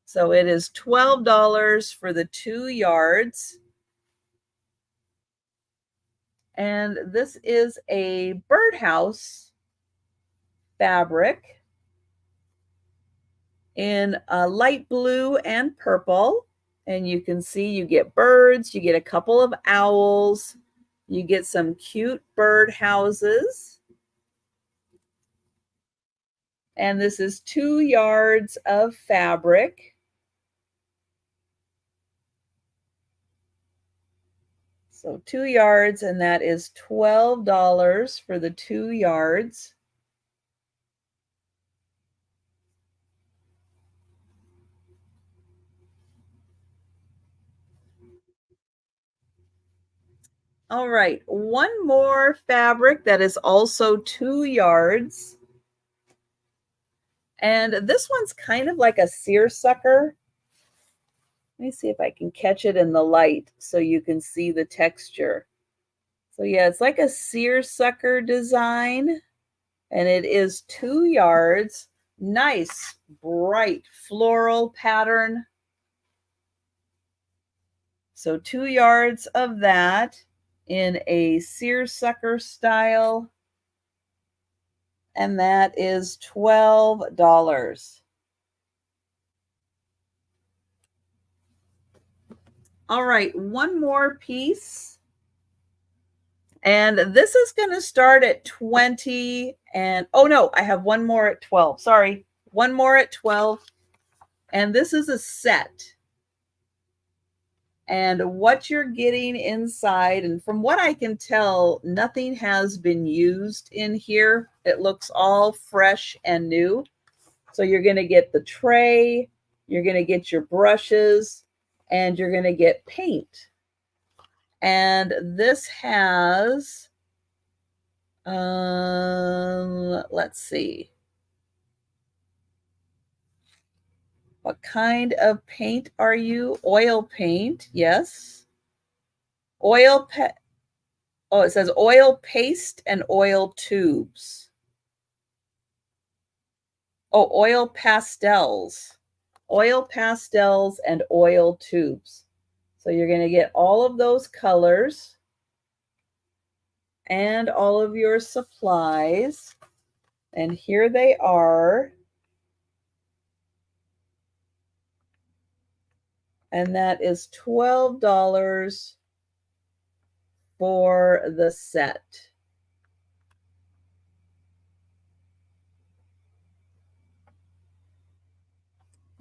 So it is $12 for the 2 yards. And this is a birdhouse fabric in light blue and purple. And you can see you get birds, you get a couple of owls, you get some cute bird houses. And this is 2 yards of fabric. So 2 yards, and that is $12 for the 2 yards. All right, one more fabric that is also 2 yards. And this one's kind of like a seersucker. Let me see if I can catch it in the light so you can see the texture. So yeah, it's like a seersucker design, and it is 2 yards. Nice, bright floral pattern. So 2 yards of that in a seersucker style. And that is $12. All right, one more piece. And this is going to start at 20 and oh no, I have one more at 12. Sorry, one more at 12. And this is a set. And what you're getting inside, and from what I can tell, nothing has been used in here. It looks all fresh and new. So you're going to get the tray, you're going to get your brushes, and you're going to get paint. And this has, let's see. What kind of paint are you? Oil paint, yes. Oh, it says oil paste and oil tubes. Oh, oil pastels. Oil pastels and oil tubes. So you're going to get all of those colors and all of your supplies. And here they are. And that is $12 for the set.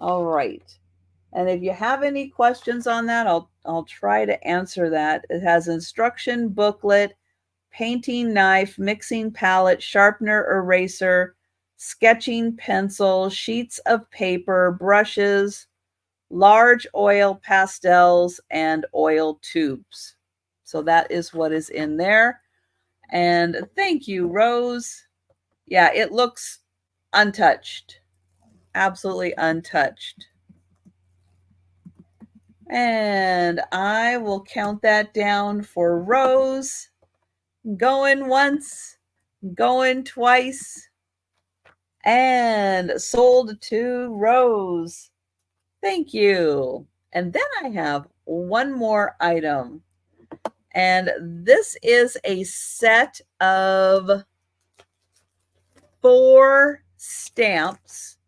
All right. And if you have any questions on that, I'll try to answer that. It has instruction booklet, painting knife, mixing palette, sharpener, eraser, sketching pencil, sheets of paper, brushes, large oil pastels, and oil tubes. So that is what is in there. And thank you, Rose. Yeah, it looks untouched. Absolutely untouched. And I will count that down for Rose. Going once, going twice, and sold to Rose. Thank you. And then I have one more item. And this is a set of 4 stamps.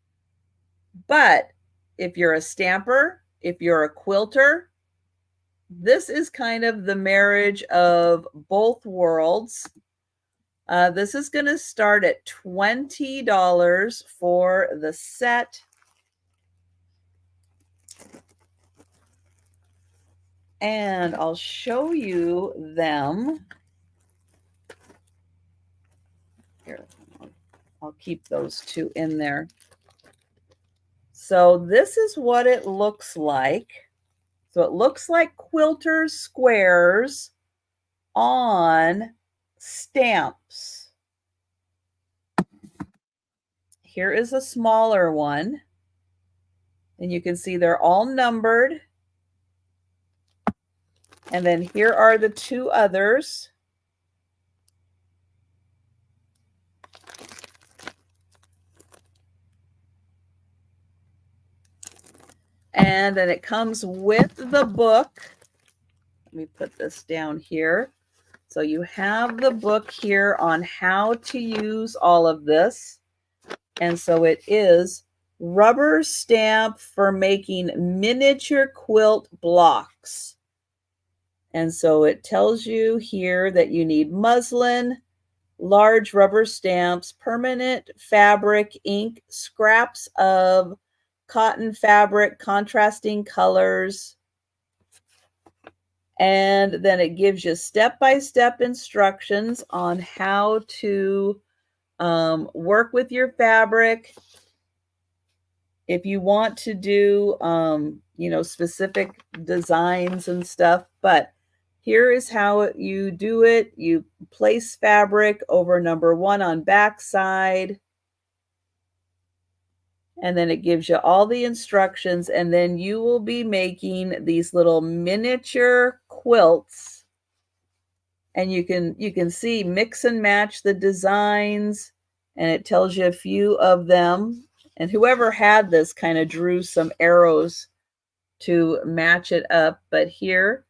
But if you're a stamper, if you're a quilter, this is kind of the marriage of both worlds. This is going to start at $20 for the set. And I'll show you them. Here, I'll keep those 2 in there. So this is what it looks like. So it looks like quilters squares on stamps. Here is a smaller one. And you can see they're all numbered. And then here are the two others. And then it comes with the book. Let me put this down here. So you have the book here on how to use all of this. And so it is rubber stamp for making miniature quilt blocks. And so it tells you here that you need muslin, large rubber stamps, permanent fabric, ink, scraps of cotton fabric, contrasting colors. And then it gives you step-by-step instructions on how to work with your fabric. If you want to do, specific designs and stuff, but here is how you do it. You place fabric over number 1 on back side. And then it gives you all the instructions, and then you will be making these little miniature quilts. And you can see mix and match the designs, and it tells you a few of them. And whoever had this kind of drew some arrows to match it up. But here,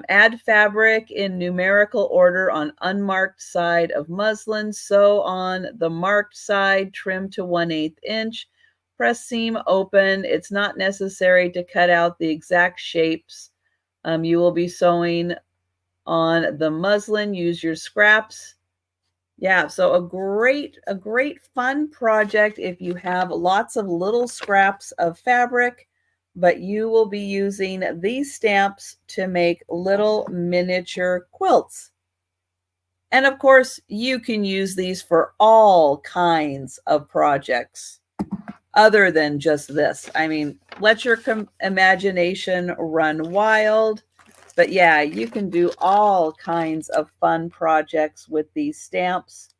add fabric in numerical order on unmarked side of muslin. Sew on the marked side, trim to 1/8 inch. Press seam open. It's not necessary to cut out the exact shapes. You will be sewing on the muslin. Use your scraps. Yeah, so a great fun project if you have lots of little scraps of fabric, but you will be using these stamps to make little miniature quilts. And of course, you can use these for all kinds of projects other than just this. I mean, let your imagination run wild. But yeah, you can do all kinds of fun projects with these stamps.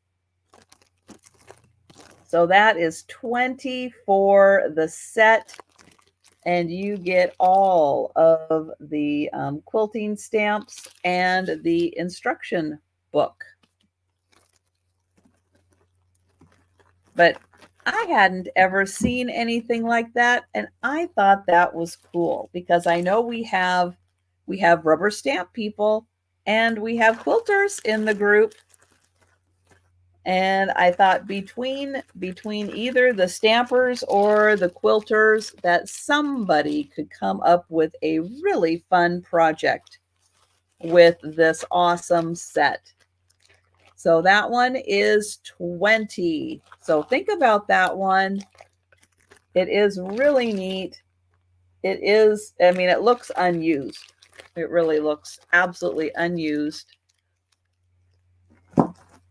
So that is $20 for the set. And you get all of the quilting stamps and the instruction book. But I hadn't ever seen anything like that. And I thought that was cool because I know we have rubber stamp people and we have quilters in the group. And I thought between either the stampers or the quilters that somebody could come up with a really fun project with this awesome set. So that one is $20. So think about that one. It is really neat. It is, I mean, it looks unused. It really looks absolutely unused.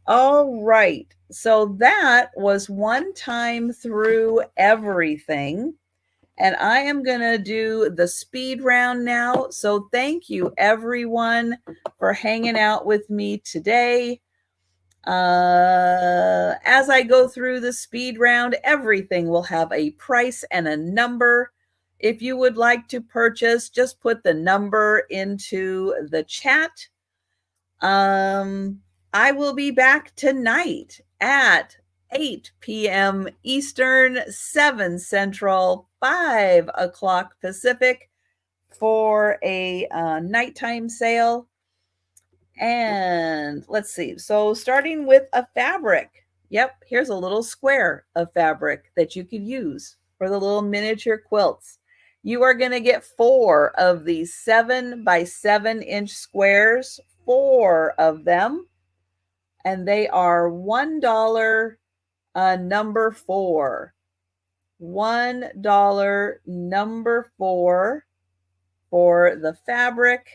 All right. So that was one time through everything. And I am going to do the speed round now. So thank you, everyone, for hanging out with me today. As I go through the speed round, everything will have a price and a number. If you would like to purchase, just put the number into the chat. I will be back tonight at 8 p.m. Eastern, 7 Central, 5 o'clock Pacific for a nighttime sale. And let's see. So starting with a fabric. Yep, here's a little square of fabric that you could use for the little miniature quilts. You are going to get 4 of these 7 by 7 inch squares, 4 of them. And they are $1 number 4. $1 number 4 for the fabric.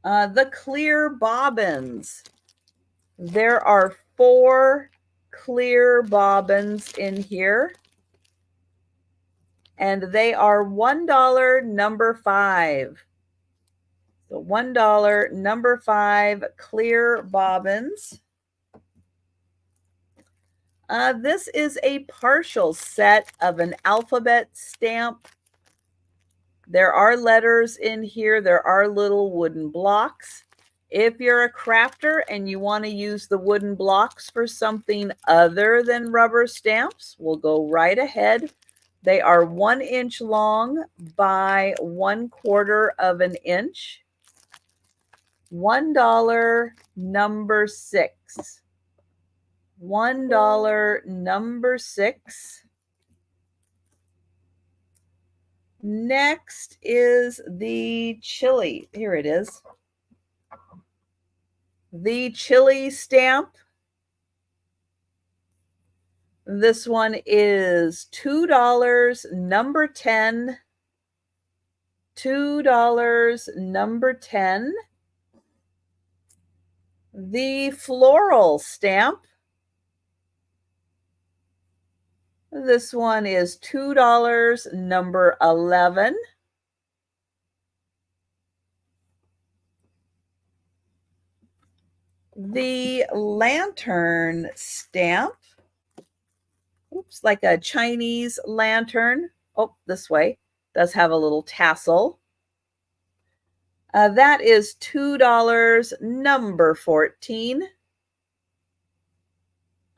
The clear bobbins. There are 4 clear bobbins in here. And they are $1 number 5. The $1 number 5 clear bobbins. This is a partial set of an alphabet stamp. There are letters in here. There are little wooden blocks. If you're a crafter and you want to use the wooden blocks for something other than rubber stamps, we'll go right ahead. They are 1 inch long by 1/4 of an inch. $1 number 6. $1 number 6. Next is the chili. Here it is. The chili stamp. This one is $2 number 10. $2 number 10. The floral stamp. This one is $2 number 11. The lantern stamp. Oops, like a Chinese lantern. Oh, this way. Does have a little tassel. That is $2 number 14.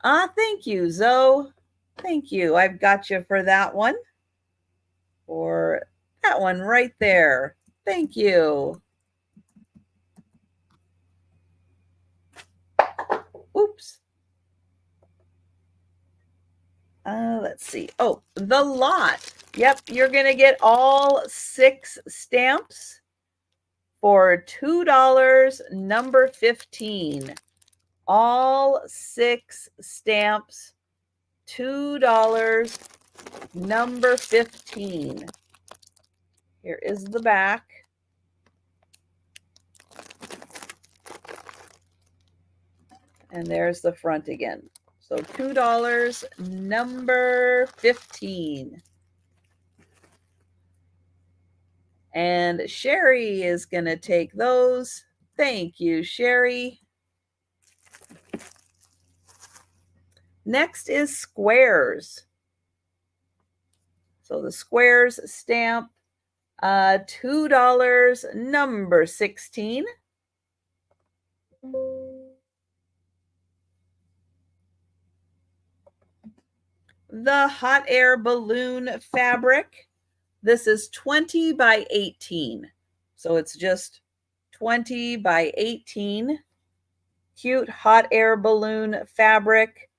Thank you, Zoe. Thank you. I've got you for that one. For that one right there. Thank you. Oops. Let's see. Oh, the lot. Yep, you're going to get all 6 stamps for $2 number 15. All 6 stamps, $2 number 15. Here is the back. And there's the front again. So $2 number 15. And Sherry is going to take those. Thank you, Sherry. Next is squares. So the squares stamp, $2 number 16. The hot air balloon fabric. This is 20 by 18. So it's just 20 by 18. Cute hot air balloon fabric.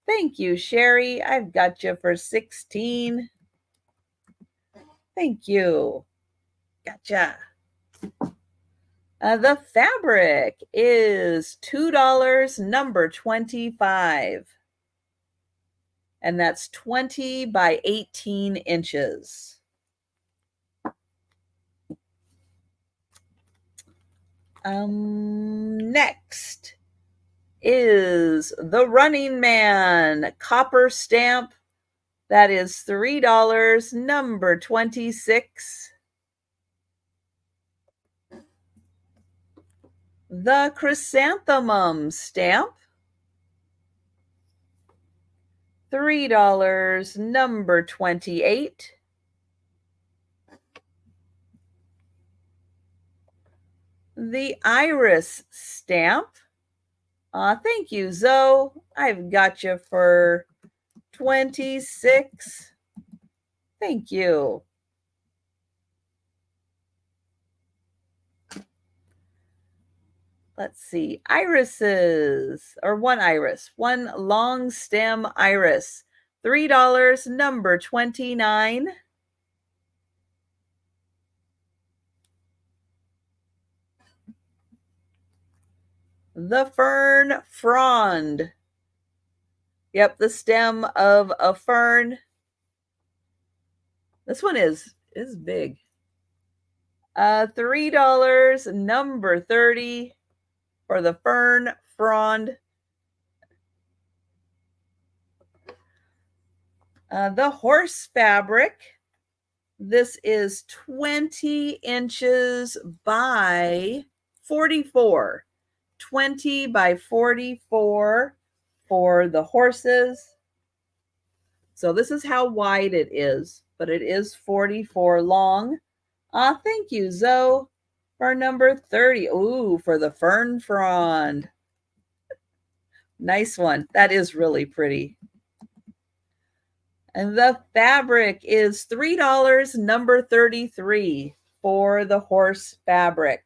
Thank you, Sherry. I've got you for 16. Thank you. Gotcha. The fabric is $2 number 25. And that's 20 by 18 inches. Next is the Running Man copper stamp. That is $3 number 26. The chrysanthemum stamp. $3 number 28. The iris stamp. Thank you, Zoe. I've got you for 26. Thank you. Let's see. Irises, or one iris, one long stem iris. $3 number 29. The fern frond. Yep, the stem of a fern. This one is big. $3 number 30 for the fern frond. The horse fabric. This is 20 inches by 44. 20 by 44 for the horses. So this is how wide it is, but it is 44 long. Thank you, Zoe, for number 30. Ooh, for the fern frond. Nice one. That is really pretty. And the fabric is $3, number 33 for the horse fabric.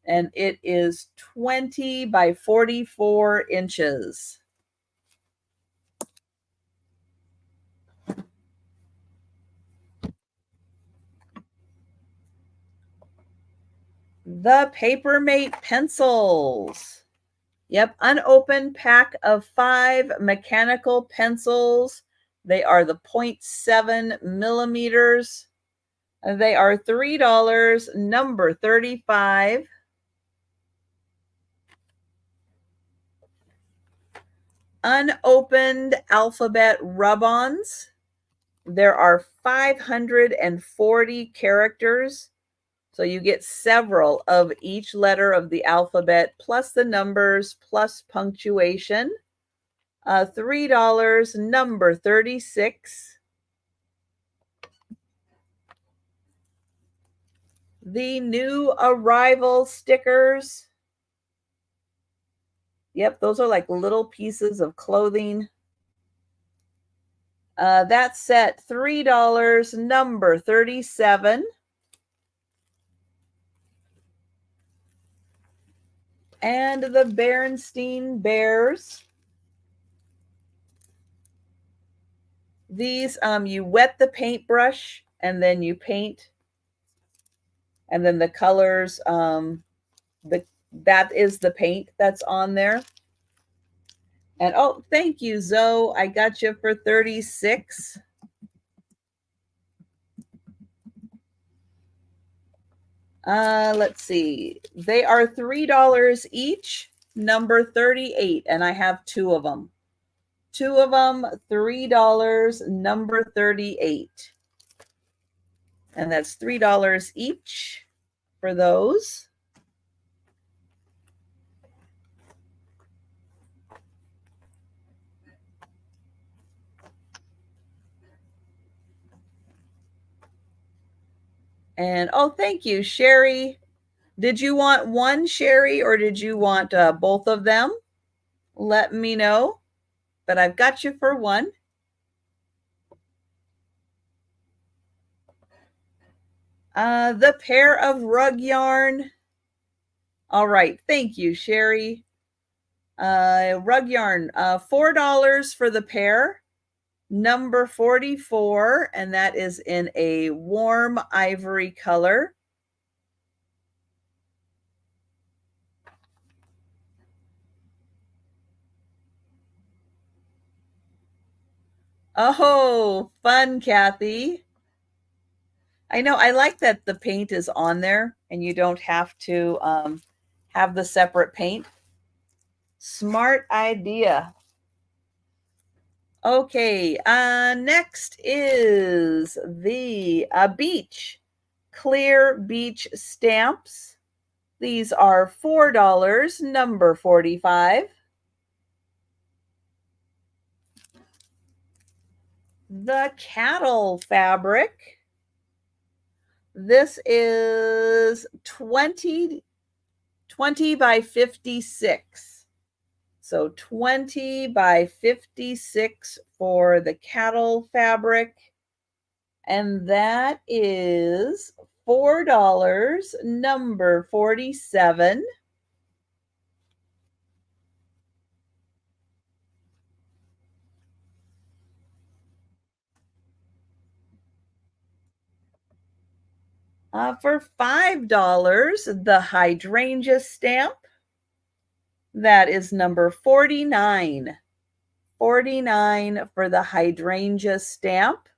And it is 20 by 44 inches. The Papermate pencils. Yep, unopened pack of 5 mechanical pencils. They are the 0.7 millimeters. They are $3, number 35. Unopened alphabet rub-ons. There are 540 characters. So you get several of each letter of the alphabet, plus the numbers, plus punctuation. $3, number 36. The new arrival stickers. Yep, those are like little pieces of clothing. That set, $3, number 37. And the Berenstain Bears. These, you wet the paintbrush and then you paint. And then the colors, that is the paint that's on there. And oh, thank you, Zoe. I got you for 36. Let's see. They are $3 each, number 38, and I have 2 of them. 2 of them, $3, number 38. And that's $3 each for those. And oh, thank you, Sherry. Did you want one, Sherry, or did you want both of them? Let me know. But I've got you for one. The pair of rug yarn. All right. Thank you, Sherry. Rug yarn, $4 for the pair. Number 44, and that is in a warm ivory color. Oh, fun, Kathy. I know, I like that the paint is on there and you don't have to have the separate paint. Smart idea. Okay, next is the beach, clear beach stamps. These are $4, number 45. The cattle fabric. This is 20 by 56. So 20 by 56 for the cattle fabric. And that is $4, number 47. For $5, the hydrangea stamp. That is number 49. 49 for the hydrangea stamp.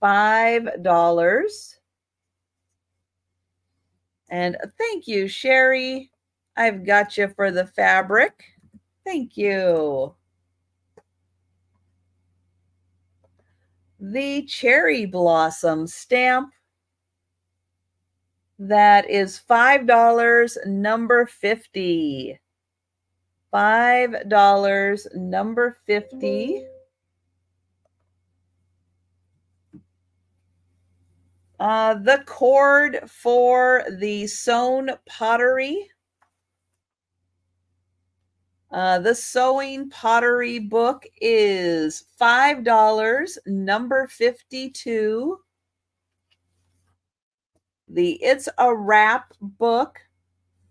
$5. And thank you, Sherry. I've got you for the fabric. Thank you. the cherry blossom stamp. That is $5, number 50. $5, number 50. The cord for the sewn pottery. The sewing pottery book is $5, number 52. The It's a Wrap book,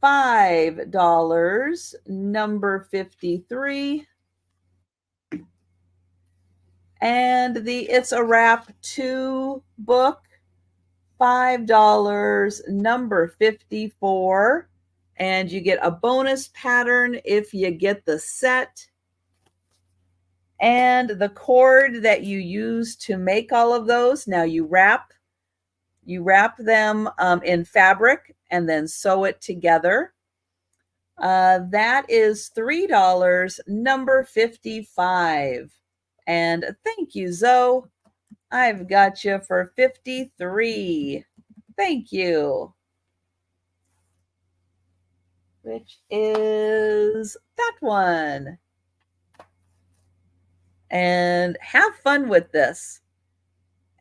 $5, number 53. And the It's a Wrap 2 book, $5, number 54. And you get a bonus pattern if you get the set. And the cord that you use to make all of those, now you wrap them in fabric and then sew it together. That is $3, number 55. And thank you, Zoe. I've got you for 53. Thank you. Which is that one. And have fun with this.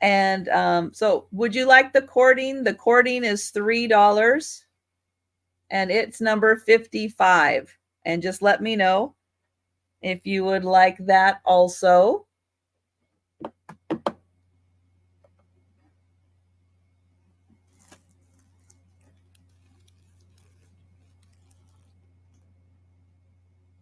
And so would you like the cording? The cording is $3 and it's number 55. And just let me know if you would like that also.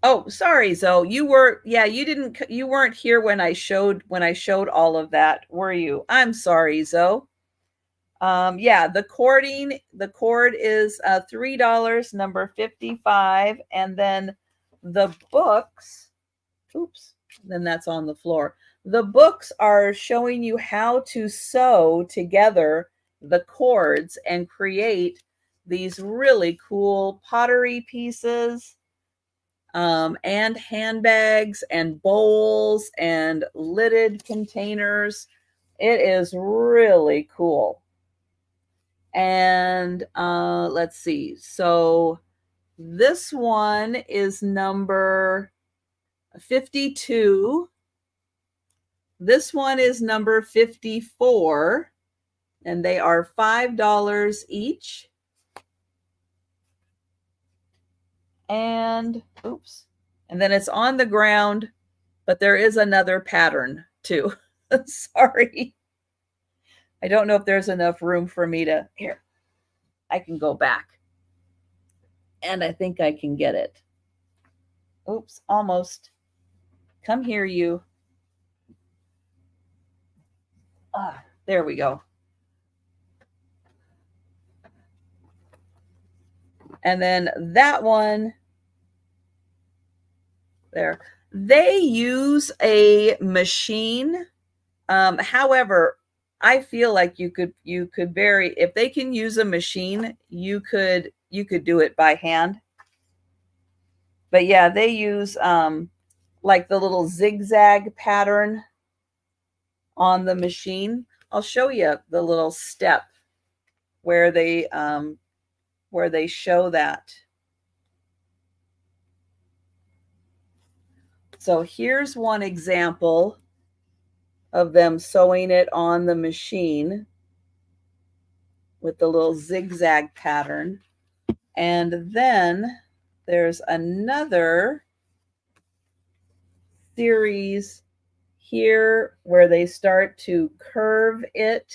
Oh, sorry, Zoe. You weren't here when I showed all of that, were you? I'm sorry, Zoe. Yeah, the cord is $3, number 55, and then the books, oops, then that's on the floor. The books are showing you how to sew together the cords and create these really cool pottery pieces. And handbags and bowls and lidded containers. It is really cool. And let's see. So this one is number 52. This one is number 54. And they are $5 each. And oops, and then it's on the ground, but there is another pattern too. Sorry. I don't know if there's enough room for me to, here, I can go back. And I think I can get it. Oops, almost. Come here, you. Ah, there we go. And then that one, there. They use a machine. However, I feel like you could vary, if they can use a machine, you could do it by hand. But yeah, they use like the little zigzag pattern on the machine. I'll show you the little step where they show that. So here's one example of them sewing it on the machine with the little zigzag pattern. And then there's another series here where they start to curve it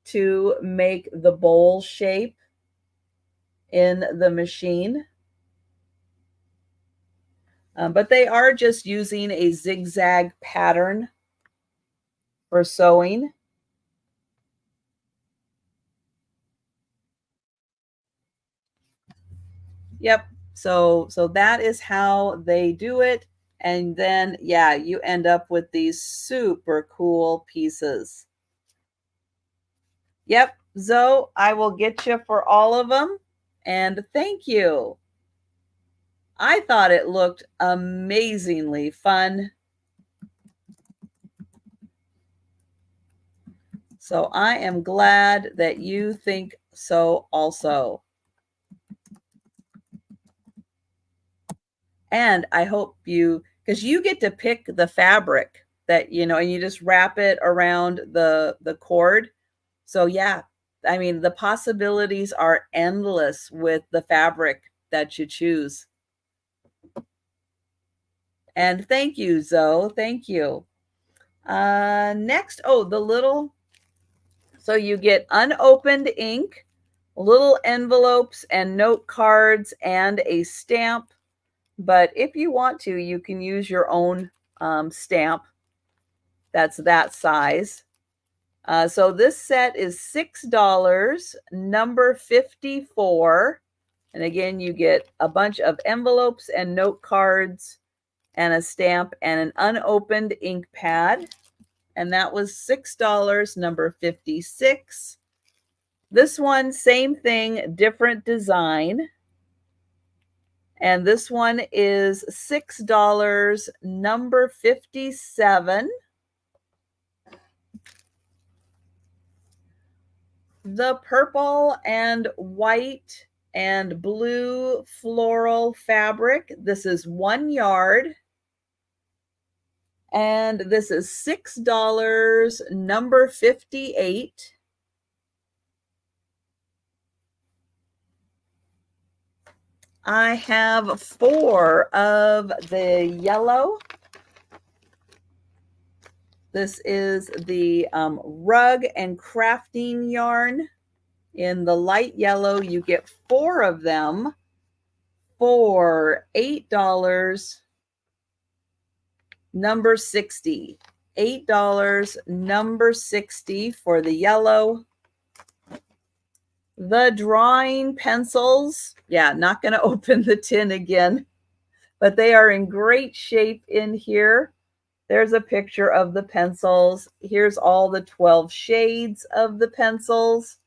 to make the bowl shape in the machine. But they are just using a zigzag pattern for sewing. Yep. So that is how they do it. And then, yeah, you end up with these super cool pieces. Yep. Zoe, I will get you for all of them. And thank you. I thought it looked amazingly fun. So I am glad that you think so also. And I hope because you get to pick the fabric that, and you just wrap it around the cord. So yeah, I mean, the possibilities are endless with the fabric that you choose. And thank you, Zoe. Thank you. Next, so you get unopened ink, little envelopes and note cards, and a stamp. But if you want to, you can use your own stamp that's that size. So this set is $6, number 54. And again, you get a bunch of envelopes and note cards and a stamp and an unopened ink pad. And that was $6, number 56. This one, same thing, different design. And this one is $6, number 57. The purple and white and blue floral fabric. This is 1 yard. And this is $6, number 58. I have 4 of the yellow. This is the rug and crafting yarn. In the light yellow, you get 4 of them for $8, number 60. $8, number 60 for the yellow. The drawing pencils. Yeah, not going to open the tin again, but they are in great shape in here. There's a picture of the pencils. Here's all the 12 shades of the pencils.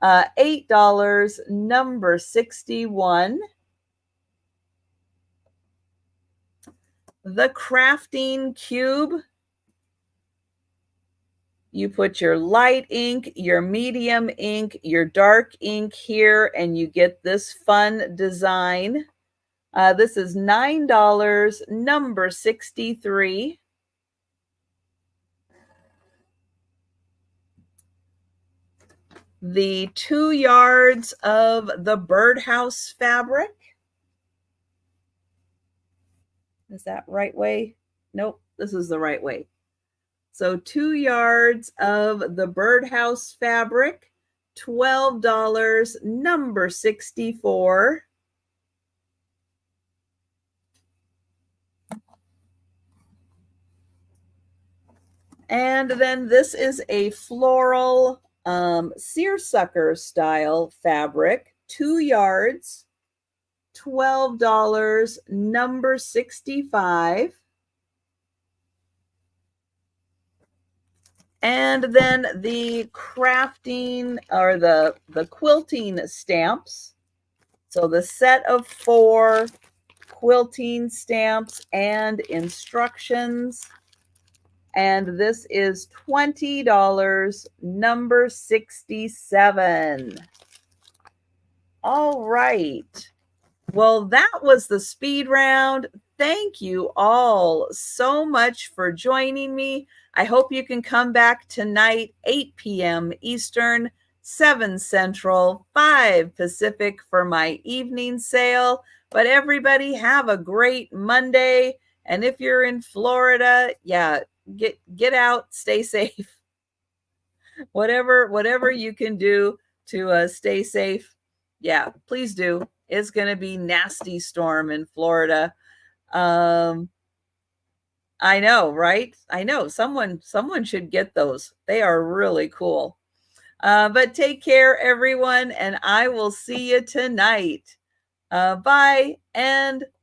$8, number 61. The crafting cube. You put your light ink, your medium ink, your dark ink here, and you get this fun design. This is $9, number 63. The 2 yards of the birdhouse fabric. Is that right way? Nope, this is the right way. So 2 yards of the birdhouse fabric, $12, number 64. And then this is a floral seersucker style fabric, 2 yards, $12, number 65. And then the crafting or the quilting stamps. So the set of 4 quilting stamps and instructions. And this is $20, number 67. All right. Well, that was the speed round. Thank you all so much for joining me. I hope you can come back tonight, 8 p.m. Eastern, 7 Central, 5 Pacific for my evening sale. But everybody have a great Monday. And if you're in Florida, yeah, get out, stay safe. Whatever you can do to stay safe, yeah, please do. It's going to be nasty storm in Florida. I know, right? I know someone should get those. They are really cool. But take care, everyone, and I will see you tonight. Bye and